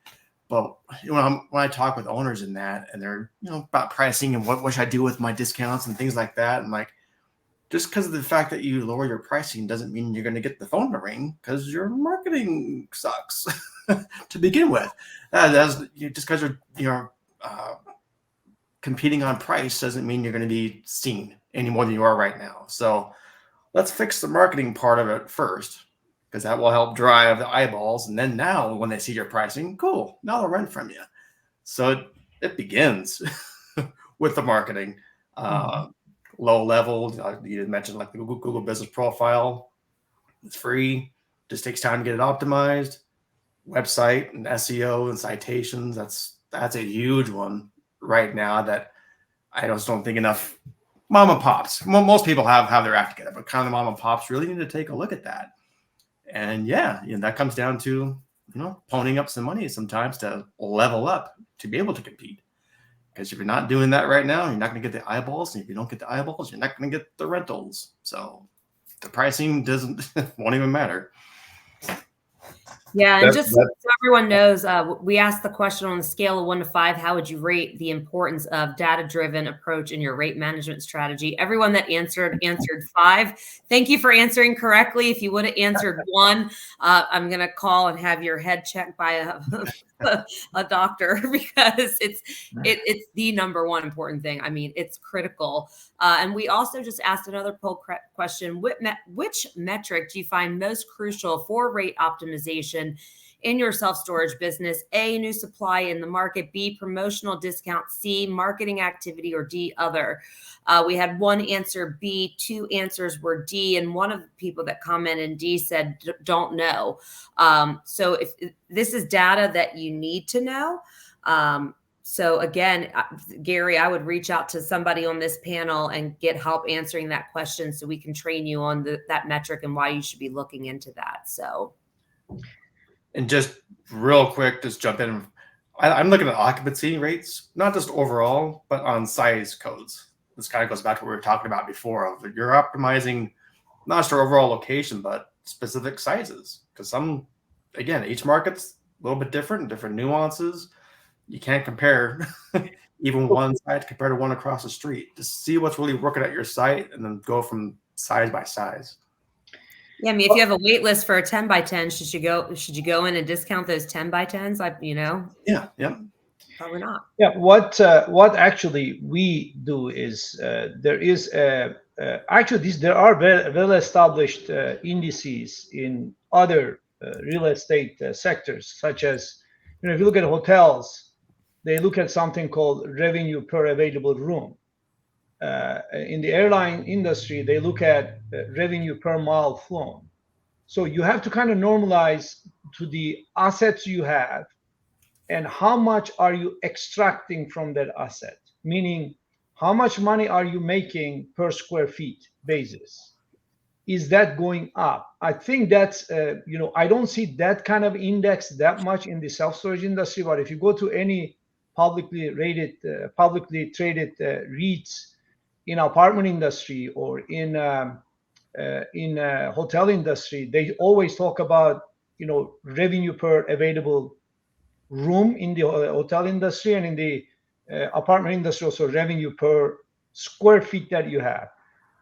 But when I talk with owners in that, and they're about pricing and what should I do with my discounts and things like that, I'm like, just because of the fact that you lower your pricing doesn't mean you're going to get the phone to ring, because your marketing sucks to begin with. Just because you're competing on price doesn't mean you're going to be seen any more than you are right now. So let's fix the marketing part of it first, because that will help drive the eyeballs. And then now when they see your pricing, cool, now they'll rent from you. So it begins with the marketing. Low level, you mentioned like the Google Business Profile. It's free, just takes time to get it optimized. Website and SEO and citations, that's a huge one right now that I just don't think enough mom and pops. Most people have their act together, but kind of the mom and pops really need to take a look at that. And that comes down to ponying up some money sometimes to level up to be able to compete. Because if you're not doing that right now, you're not going to get the eyeballs. And if you don't get the eyeballs, you're not going to get the rentals. So the pricing won't even matter. Yeah, and just so everyone knows, we asked the question on the scale of 1 to 5, how would you rate the importance of data-driven approach in your rate management strategy? Everyone that answered 5. Thank you for answering correctly. If you would have answered 1, I'm going to call and have your head checked by a doctor, because it's the number one important thing. It's critical. And we also just asked another poll question. Which metric do you find most crucial for rate optimization in your self-storage business? A, new supply in the market. B, promotional discount. C, marketing activity. Or D, other. We had 1 answer B, 2 answers were D, and one of the people that commented in D said don't know. So if this is data that you need to know. So again, Gary, I would reach out to somebody on this panel and get help answering that question, so we can train you on that metric and why you should be looking into that. So. And just real quick, just jump in. I'm looking at occupancy rates, not just overall, but on size codes. This kind of goes back to what we were talking about before. You're optimizing not just your overall location, but specific sizes. Because each market's a little bit different nuances. You can't compare even one site compared to one across the street. Just see what's really working at your site and then go from size by size. Yeah, if you have a wait list for a 10 by 10, should you go in and discount those 10 by 10s? Yeah. Probably not. Yeah. What actually we do is there are well established indices in other real estate sectors, such as if you look at hotels, they look at something called revenue per available room. In the airline industry, they look at revenue per mile flown. So you have to kind of normalize to the assets you have and how much are you extracting from that asset, meaning how much money are you making per square feet basis? Is that going up? I think that's, I don't see that kind of index that much in the self-storage industry, but if you go to any publicly traded REITs in apartment industry or in hotel industry, they always talk about revenue per available room in the hotel industry, and in the apartment industry also revenue per square feet that you have.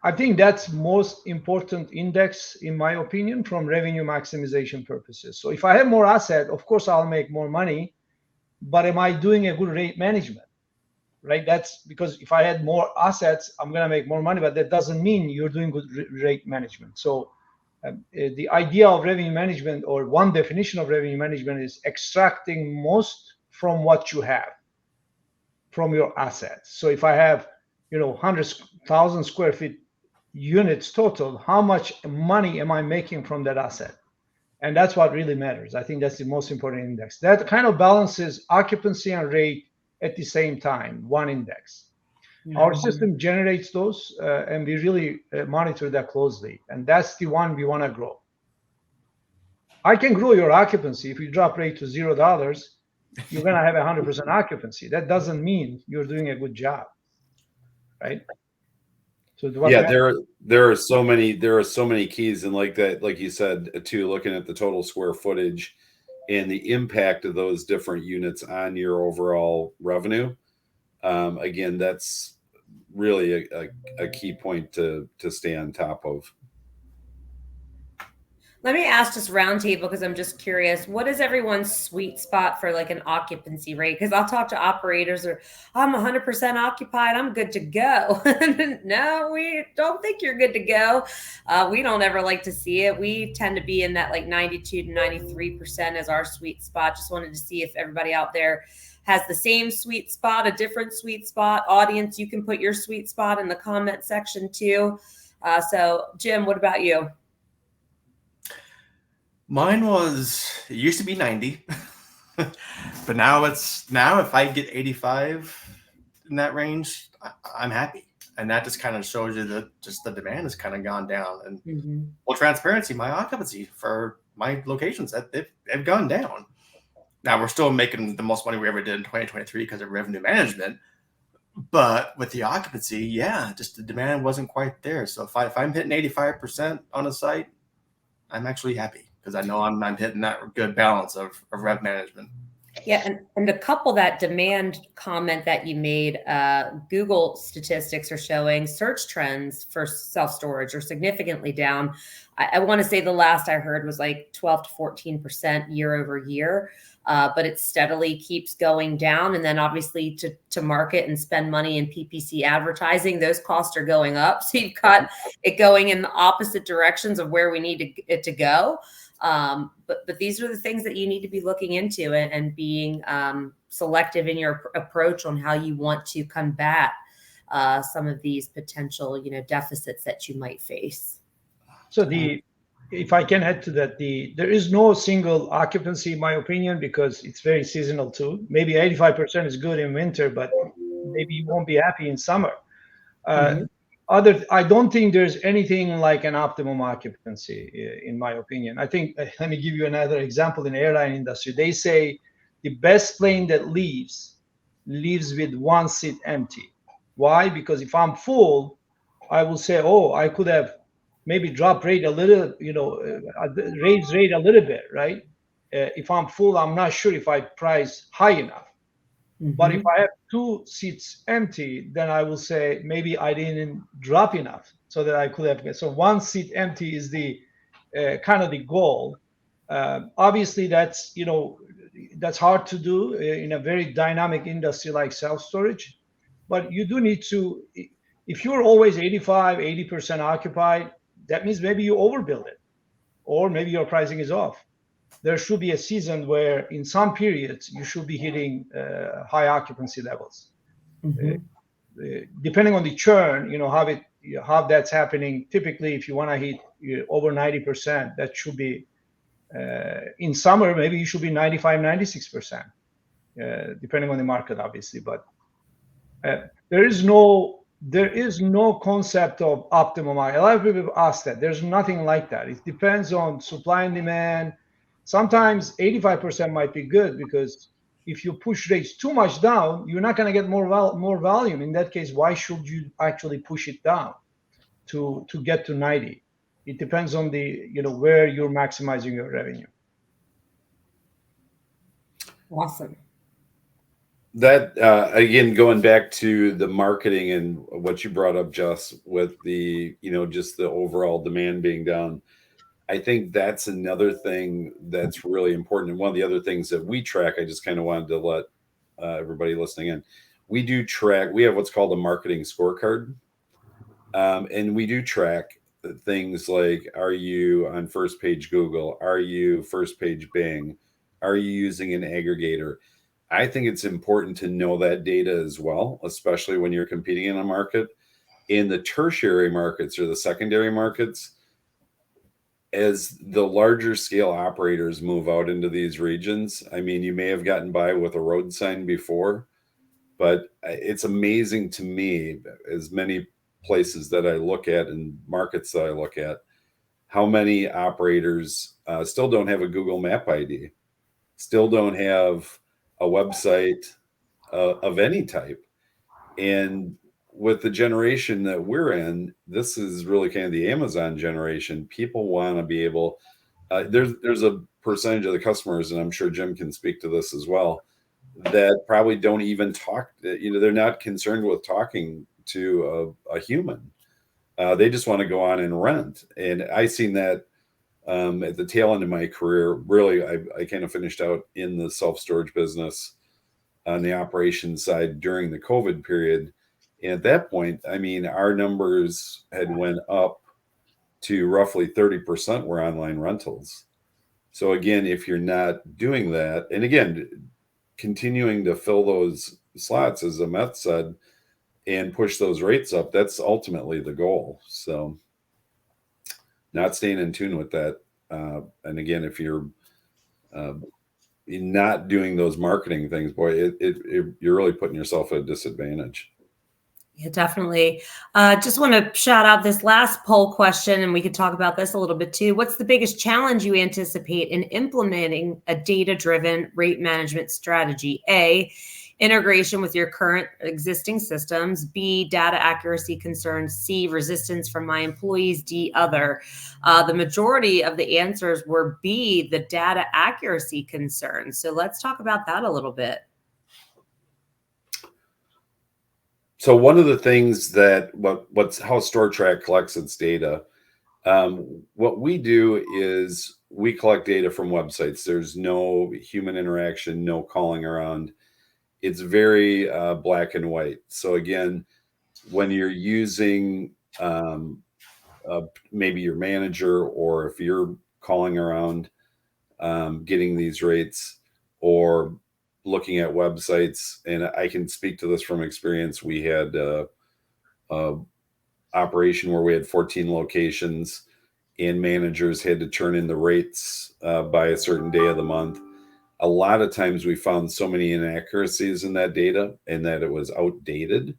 I think that's most important index, in my opinion, from revenue maximization purposes. So if I have more asset, of course, I'll make more money, but am I doing a good rate management, right? That's because if I had more assets, I'm going to make more money, but that doesn't mean you're doing good rate management. So the idea of revenue management, or one definition of revenue management, is extracting most from what you have, from your assets. So if I have, 100,000 square feet units total, how much money am I making from that asset? And that's what really matters. I think that's the most important index. That kind of balances occupancy and rate at the same time, one index. Our system generates those, and we really monitor that closely. And that's the one we want to grow. I can grow your occupancy. If you drop rate to $0, you're going to have 100% occupancy. That doesn't mean you're doing a good job, right? So there are so many keys, and like you said too, looking at the total square footage and the impact of those different units on your overall revenue. Again, that's really a key point to stay on top of. Let me ask just roundtable, because I'm just curious, what is everyone's sweet spot for like an occupancy rate? Because I'll talk to operators, or I'm 100% occupied, I'm good to go. No, we don't think you're good to go. We don't ever like to see it. We tend to be in that like 92 to 93% as our sweet spot. Just wanted to see if everybody out there has the same sweet spot, a different sweet spot. Audience, you can put your sweet spot in the comment section too. So Jim, what about you? Mine it used to be 90, but now if I get 85 in that range, I'm happy. And that just kind of shows you that just the demand has kind of gone down. And well, transparency, my occupancy for my locations, they've gone down. Now we're still making the most money we ever did in 2023 because of revenue management. But with the occupancy, just the demand wasn't quite there. So if I'm hitting 85% on a site, I'm actually happy, because I know I'm hitting that good balance of rev management. Yeah, and to couple that demand comment that you made, Google statistics are showing search trends for self-storage are significantly down. I want to say the last I heard was like 12 to 14% year over year, but it steadily keeps going down. And then obviously to market and spend money in PPC advertising, those costs are going up. So you've got it going in the opposite directions of where we need it to go. But these are the things that you need to be looking into, and being selective in your approach on how you want to combat some of these potential, deficits that you might face. So if I can add to that, there is no single occupancy, in my opinion, because it's very seasonal too. Maybe 85% is good in winter, but maybe you won't be happy in summer. I don't think there's anything like an optimum occupancy, in my opinion. I think, let me give you another example in the airline industry. They say the best plane that leaves with one seat empty. Why? Because if I'm full, I will say, I could have maybe drop rate a little, raise rate a little bit, right? If I'm full, I'm not sure if I price high enough. But if I have two seats empty, then I will say maybe I didn't drop enough so that I could have. So one seat empty is the kind of the goal. Obviously, that's hard to do in a very dynamic industry like self-storage. But you do need to, if you're always 80% occupied, that means maybe you overbuild it, or maybe your pricing is off. There should be a season where in some periods you should be hitting high occupancy levels. Depending on the churn, how that's happening. Typically, if you want to hit over 90%, that should be in summer, maybe you should be 95, 96%, depending on the market, obviously. But there is no concept of optimum. A lot of people ask that. There's nothing like that. It depends on supply and demand. Sometimes 85% might be good, because if you push rates too much down, you're not going to get more volume. In that case, why should you actually push it down to get to 90? It depends on where you're maximizing your revenue. Awesome. That again, going back to the marketing and what you brought up, Jess, with the just the overall demand being down. I think that's another thing that's really important. And one of the other things that we track, I just kind of wanted to let everybody listening in. We do track. We have what's called a marketing scorecard, and we do track things like: are you on first page Google? Are you first page Bing? Are you using an aggregator? I think it's important to know that data as well, especially when you're competing in a market. In the tertiary markets or the secondary markets, as the larger scale operators move out into these regions, I mean, you may have gotten by with a road sign before, but it's amazing to me, as many places that I look at and markets that I look at, how many operators still don't have a Google Map ID, still don't have a website of any type. And with the generation that we're in, this is really kind of the Amazon generation. People want to be able, there's a percentage of the customers, and I'm sure Jim can speak to this as well, that probably don't even talk, they're not concerned with talking to a human. They just want to go on and rent. And I seen that at the tail end of my career. Really, I kind of finished out in the self-storage business on the operations side during the COVID period. And at that point, I mean, our numbers had went up to roughly 30% were online rentals. So again, if you're not doing that, and again, continuing to fill those slots, as Amit said, and push those rates up, that's ultimately the goal. So not staying in tune with that. And again, if you're not doing those marketing things, boy, you're really putting yourself at a disadvantage. Yeah, definitely. Just want to shout out this last poll question, and we could talk about this a little bit too. What's the biggest challenge you anticipate in implementing a data-driven rate management strategy? A, integration with your current existing systems. B, data accuracy concerns. C, resistance from my employees. D, other. The majority of the answers were B, the data accuracy concerns. So let's talk about that a little bit. So one of the things that how StoreTrack collects its data, what we do is we collect data from websites. There's no human interaction, no calling around. It's very black and white. So again, when you're using maybe your manager, or if you're calling around getting these rates, or looking at websites, and I can speak to this from experience. We had a operation where we had 14 locations, and managers had to turn in the rates by a certain day of the month. A lot of times we found so many inaccuracies in that data, and that it was outdated.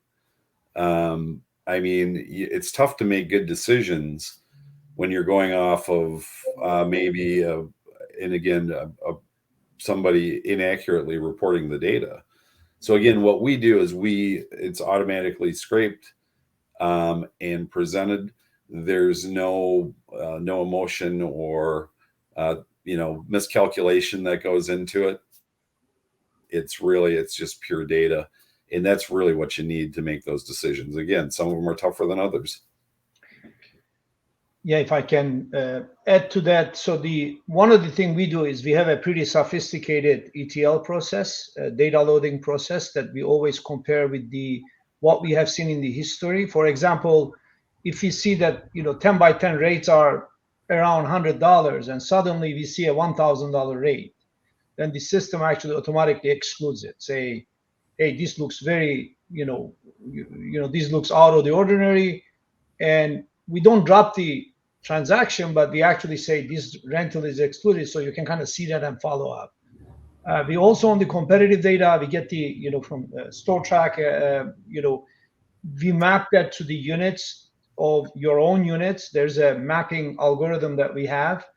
I mean, it's tough to make good decisions when you're going off of maybe, and again, somebody inaccurately reporting the data. So again, what we do is it's automatically scraped and presented. There's no emotion or miscalculation that goes into it. It's just pure data, and that's really what you need to make those decisions. Again, some of them are tougher than others. Yeah, if I can add to that. So one of the things we do is we have a pretty sophisticated ETL process, data loading process, that we always compare with what we have seen in the history. For example, if we see that 10 by 10 rates are around $100, and suddenly we see a $1,000 rate, then the system actually automatically excludes it. Say, hey, this looks very, this looks out of the ordinary, and we don't drop the transaction, but we actually say this rental is excluded, so you can kind of see that and follow up. We also, on the competitive data, we get from StoreTrack, we map that to the units of your own units. There's a mapping algorithm that we have,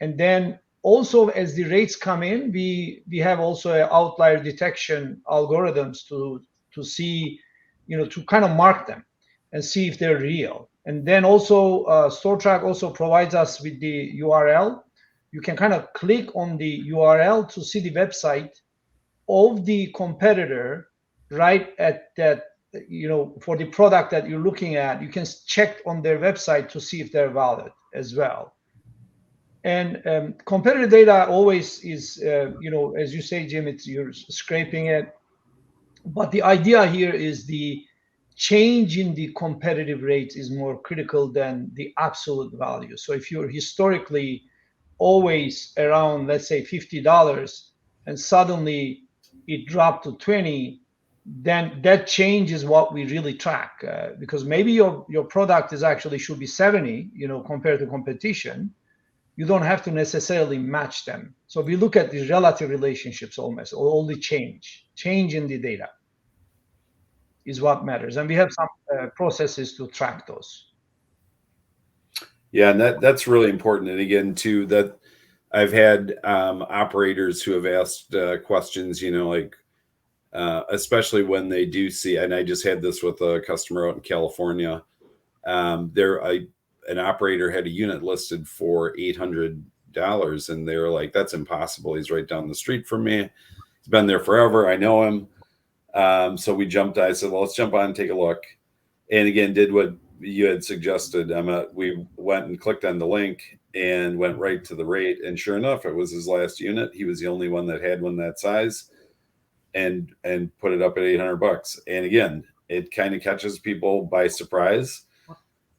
and then also as the rates come in, we have also outlier detection algorithms to see, to kind of mark them and see if they're real. And then also StoreTrack also provides us with the URL. You can kind of click on the URL to see the website of the competitor right at that, for the product that you're looking at, you can check on their website to see if they're valid as well. And competitor data always is, as you say, Jim, you're scraping it. But the idea here is the change in the competitive rates is more critical than the absolute value. So if you're historically always around, let's say, $50, and suddenly it dropped to 20, then that change is what we really track, because maybe your product is actually should be 70, compared to competition. You don't have to necessarily match them. So we look at the relative relationships almost, or only change in the data is what matters. And we have some processes to track those. Yeah, and that's really important. And again, too, that I've had operators who have asked questions, like especially when they do see, and I just had this with a customer out in California. An operator had a unit listed for $800, and they were like, "That's impossible. He's right down the street from me. He's been there forever. I know him." So we jumped. I said, "Well, let's jump on and take a look." And again, did what you had suggested. We went and clicked on the link and went right to the rate. And sure enough, it was his last unit. He was the only one that had one that size, and put it up at $800. And again, it kind of catches people by surprise.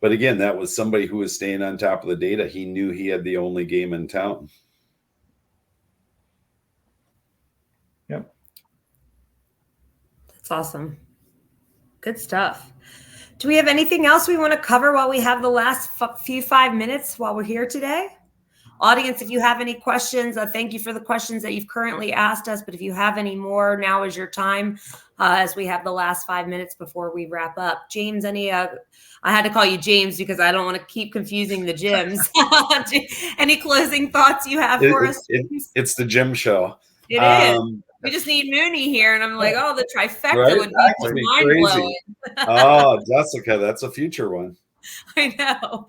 But again, that was somebody who was staying on top of the data. He knew he had the only game in town. Yep. That's awesome. Good stuff. Do we have anything else we want to cover while we have the last few 5 minutes while we're here today? Audience, if you have any questions, thank you for the questions that you've currently asked us. But if you have any more, now is your time, as we have the last 5 minutes before we wrap up. James, I had to call you James because I don't want to keep confusing the Jims. Any closing thoughts you have for us? It's the Jim show. It is. We just need Mooney here, and I'm like, the trifecta would be mind-blowing. Oh, Jessica, that's a future one. I know.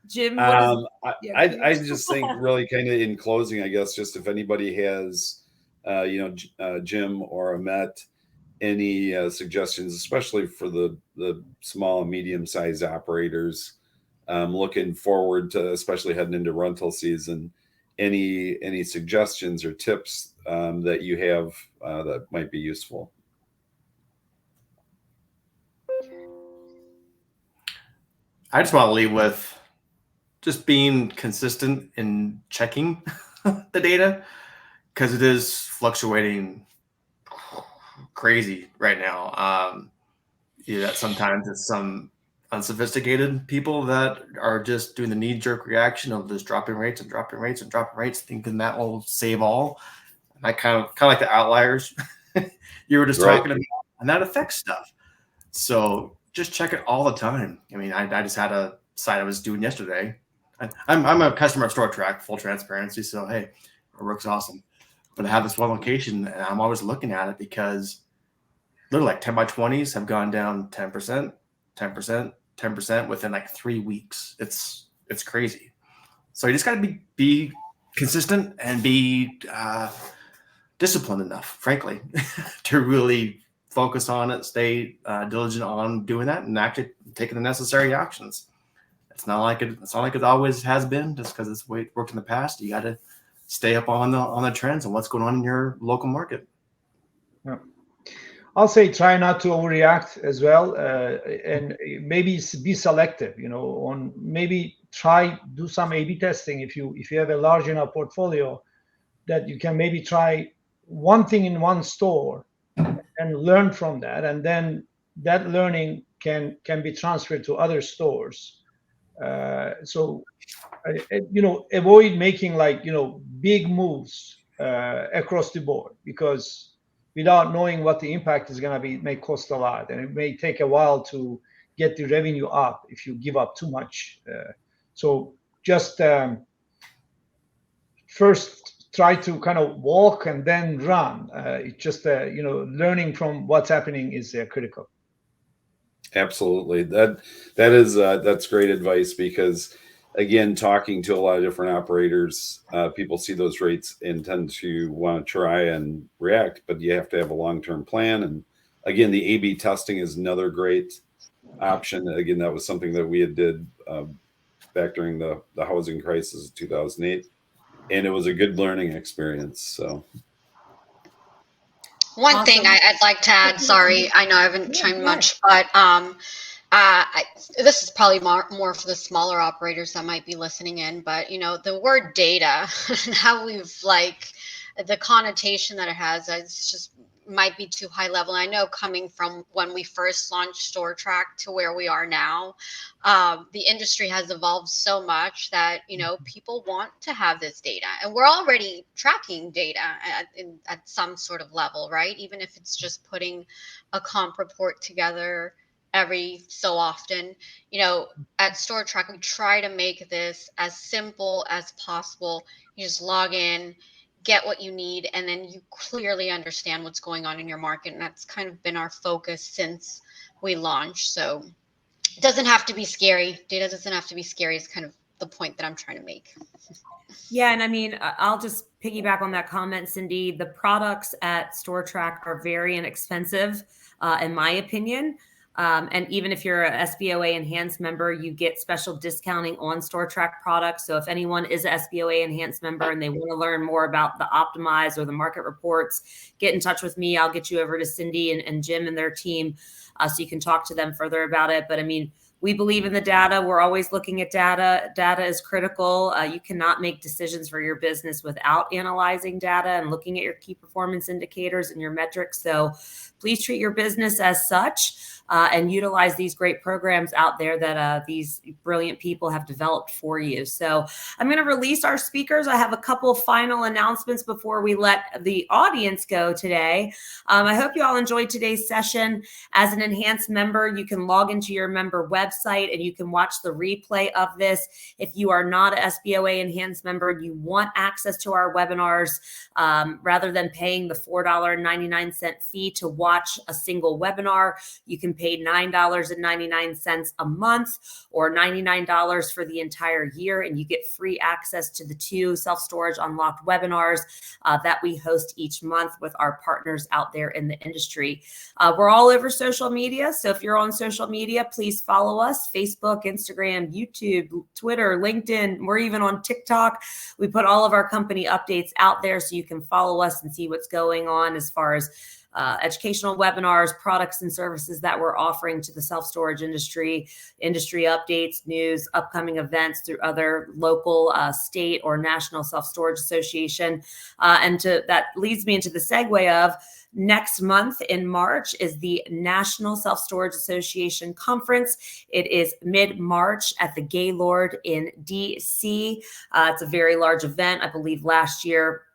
Jim, I just think really kind of in closing, I guess, just if anybody has, Jim or Ahmet, any suggestions, especially for the small and medium-sized operators, looking forward to, especially heading into rental season, any suggestions or tips that you have that might be useful? I just want to leave with just being consistent in checking the data, because it is fluctuating crazy right now. Sometimes it's some unsophisticated people that are just doing the knee-jerk reaction of just dropping rates, thinking that will save all. And I kind of like the outliers you were just talking about, and that affects stuff. So just check it all the time. I mean, I just had a site I was doing yesterday. I'm a customer of StoreTrack, full transparency. So, hey, it works awesome. But I have this one location, and I'm always looking at it because literally like 10 by 20s have gone down 10%, 10%, 10% within like 3 weeks. It's crazy. So you just got to be consistent and be disciplined enough, frankly, to really focus on it, stay diligent on doing that, and actually taking the necessary actions. It's not like it always has been, just because it's the way it worked in the past. You got to stay up on the trends and what's going on in your local market. Yeah. I'll say try not to overreact as well, and maybe be selective. On maybe do some A/B testing if you have a large enough portfolio that you can maybe try one thing in one store and learn from that, and then that learning can be transferred to other stores. So avoid making big moves across the board, because without knowing what the impact is going to be, it may cost a lot, and it may take a while to get the revenue up if you give up too much. So just first try to kind of walk and then run. It's just learning from what's happening is critical. Absolutely. That's great advice, because again, talking to a lot of different operators, people see those rates and tend to want to try and react, but you have to have a long-term plan. And again, the A/B testing is another great option. Again, that was something that we had did back during the housing crisis of 2008, and it was a good learning experience. So One thing I'd like to add, sorry, I know I haven't chimed much, but this is probably more for the smaller operators that might be listening in, but the word data and how we've the connotation that it has, it's just might be too high level. I know coming from when we first launched StoreTrack to where we are now, the industry has evolved so much that people want to have this data, and we're already tracking data at some sort of level, right? Even if it's just putting a comp report together every so often. At StoreTrack, we try to make this as simple as possible. You just log in, get what you need, and then you clearly understand what's going on in your market. And that's kind of been our focus since we launched. So it doesn't have to be scary. Data doesn't have to be scary is kind of the point that I'm trying to make. Yeah, and I mean, I'll just piggyback on that comment, Cindy. The products at StoreTrack are very inexpensive, in my opinion. And even if you're a SBOA Enhanced member, you get special discounting on StoreTrack products. So if anyone is a SBOA Enhanced member and they want to learn more about the Optimize or the market reports, get in touch with me. I'll get you over to Cindy and Jim and their team so you can talk to them further about it. But I mean, we believe in the data. We're always looking at data. Data is critical. You cannot make decisions for your business without analyzing data and looking at your key performance indicators and your metrics. So please treat your business as such and utilize these great programs out there that these brilliant people have developed for you. So I'm going to release our speakers. I have a couple final announcements before we let the audience go today. I hope you all enjoyed today's session. As an Enhanced member, you can log into your member website and you can watch the replay of this. If you are not an SBOA Enhanced member and you want access to our webinars, rather than paying the $4.99 fee to watch a single webinar, you can pay $9.99 a month or $99 for the entire year, and you get free access to the 2 Self-Storage Unlocked webinars that we host each month with our partners out there in the industry. We're all over social media, so if you're on social media, please follow us: Facebook, Instagram, YouTube, Twitter, LinkedIn. We're even on TikTok. We put all of our company updates out there so you can follow us and see what's going on as far as educational webinars, products and services that we're offering to the self-storage industry updates, news, upcoming events through other local, state, or national self-storage association. That leads me into the segue of next month in March is the National Self-Storage Association Conference. It is mid-March at the Gaylord in DC. It's a very large event. I believe last year,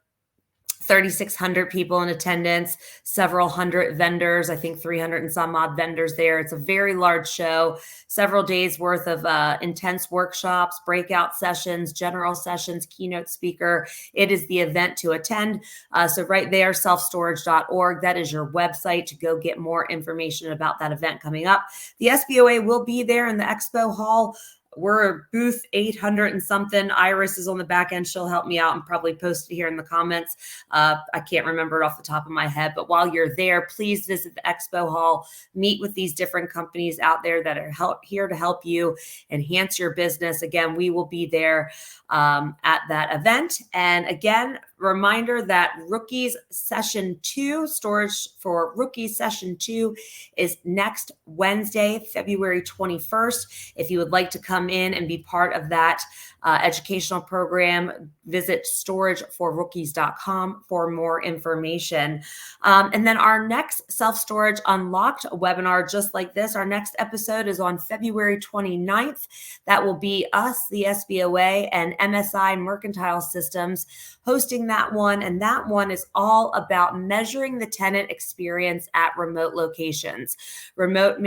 3,600 people in attendance, several hundred vendors, I think 300 and some odd vendors there. It's a very large show, several days worth of intense workshops, breakout sessions, general sessions, keynote speaker. It is the event to attend. So right there, selfstorage.org, that is your website to go get more information about that event coming up. The SBOA will be there in the expo hall. We're booth 800 and something. Iris is on the back end. She'll help me out and probably post it here in the comments. I can't remember it off the top of my head, but while you're there, please visit the expo hall, meet with these different companies out there that are here to help you enhance your business. Again, we will be there at that event. And again, reminder that Rookies Session 2, Storage for Rookies Session 2 is next Wednesday, February 21st. If you would like to come in and be part of that educational program, visit storageforrookies.com for more information. And then our next Self-Storage Unlocked webinar, just like this, our next episode is on February 29th. That will be us, the SBOA, and MSI Mercantile Systems hosting that one. And that one is all about measuring the tenant experience at remote locations. Remotely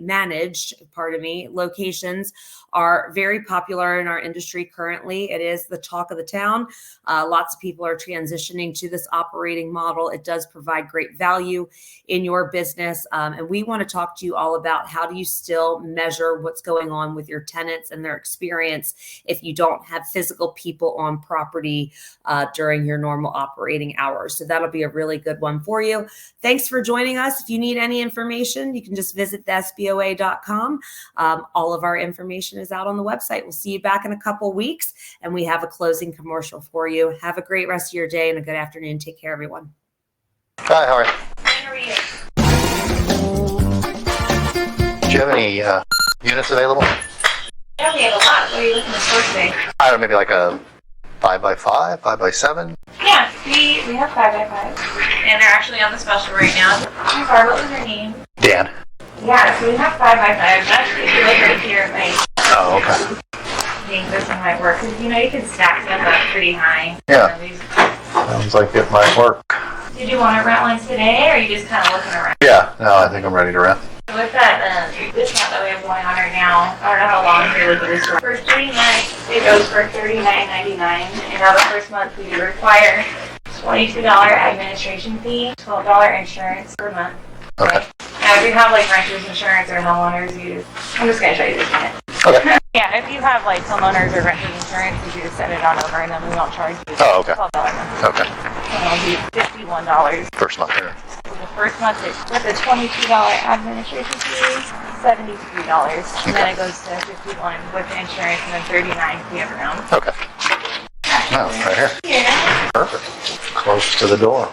managed, locations are very popular in our industry currently. It is the talk of the town. Lots of people are transitioning to this operating model. It does provide great value in your business. And we want to talk to you all about how do you still measure what's going on with your tenants and their experience if you don't have physical people on property during your normal operating hours. So that'll be a really good one for you. Thanks for joining us. If you need any information, you can just visit the SBOA.com. All of our information is out on the website. We'll see you back in a couple weeks, and we have a closing commercial for you. Have a great rest of your day and a good afternoon. Take care, everyone. Hi, how are you? How are you? Do you have any units available? Yeah, we have a lot. What are you looking to store today? I don't know, maybe like a 5x5, 5x7? Yeah, we have 5x5, and they're actually on the special right now. I'm sorry, what was your name? Dan. Yeah, so we have 5x5s. Actually, if you look right here, it might. Oh, okay. I think this one might work because you can stack them up pretty high. Yeah. Sounds like it might work. Did you want to rent one today, or are you just kind of looking around? Yeah, no, I think I'm ready to rent. With that discount that we have going on right now, I don't know how long you're looking to store. For 3 months, it goes for $39.99, and now the first month we do require $22 administration fee, $12 insurance per month. Okay. Now, if you have like renters insurance or homeowners, I'm just going to show you this minute. Okay. Yeah, if you have like homeowners or renters insurance, you just send it on over, and then we won't charge you. Oh, okay. $12 a month. Okay. And it'll be $51. First month here. The first month is with a $22 administration fee, $73, and then it goes to $51 with the insurance, and then $39 fee every round. Okay. No, right here. Yeah. Perfect. Close to the door.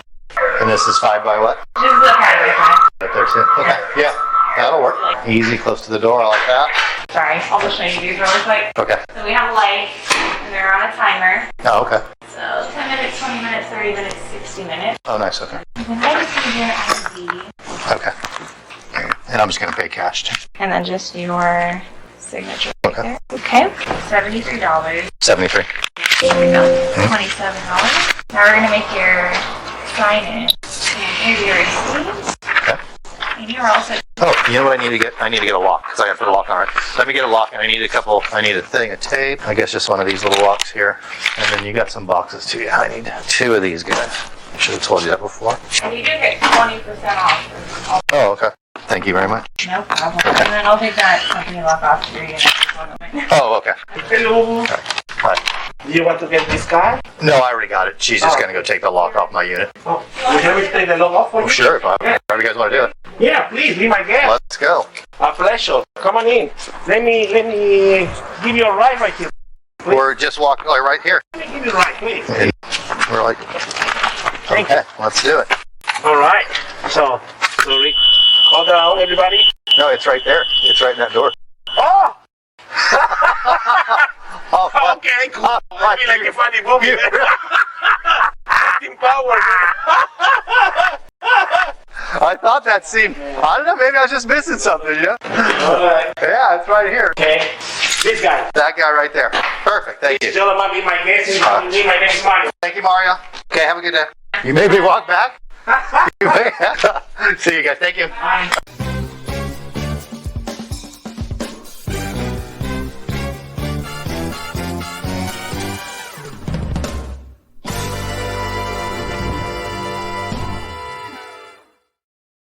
And this is 5 by what? This is a 5x5. Right there too. Okay. Yeah, that'll work. Easy, close to the door. I like that. Sorry, I'll just show you these really quick. Okay. So we have lights, and they're on a timer. Oh, okay. So 10 minutes, 20 minutes, 30 minutes, 60 minutes. Oh, nice. Okay. And then I just need your ID. Okay. And I'm just going to pay cash too. And then just your signature right Okay. there. Okay. $73. 73. There we go. $27. Now we're going to make your sign-in. And here's your receipt. Okay. And you're all set. Oh, you know what I need to get? I need to get a lock because I have to put a lock on it. Let me get a lock, and I need a thing of tape. I guess just one of these little locks here. And then you got some boxes too. Yeah, I need 2 of these guys. I should have told you that before. And you do get 20% off. Oh, okay. Thank you very much. No problem. And then I'll take that company lock off your unit. Oh, okay. Hello. Hi. Do you want to get this card? No, I already got it. She's just going to go take the lock off my unit. Oh, would you ever take the lock off for you? Oh, sure. If you guys want to do it. Yeah, please be my guest. Let's go. A pleasure. Come on in. Let me give you a ride right here. Please. We're just walking right here. Let me give you a ride, please. And we're like, okay, let's do it. All right. So, sorry. Hold down, everybody. No, it's right there. It's right in that door. Oh! Oh, fun. Okay, cool. I mean, like a funny movie. Team power. I thought that seemed, I don't know, maybe I was just missing something, yeah? All right. Yeah, it's right here. Okay. This guy. That guy right there. Perfect, thank you. Tell him I'll be my guest and I'll be my next money. Thank you, Mario. Okay, have a good day. You made me walk back? You may. See you guys, thank you. Bye.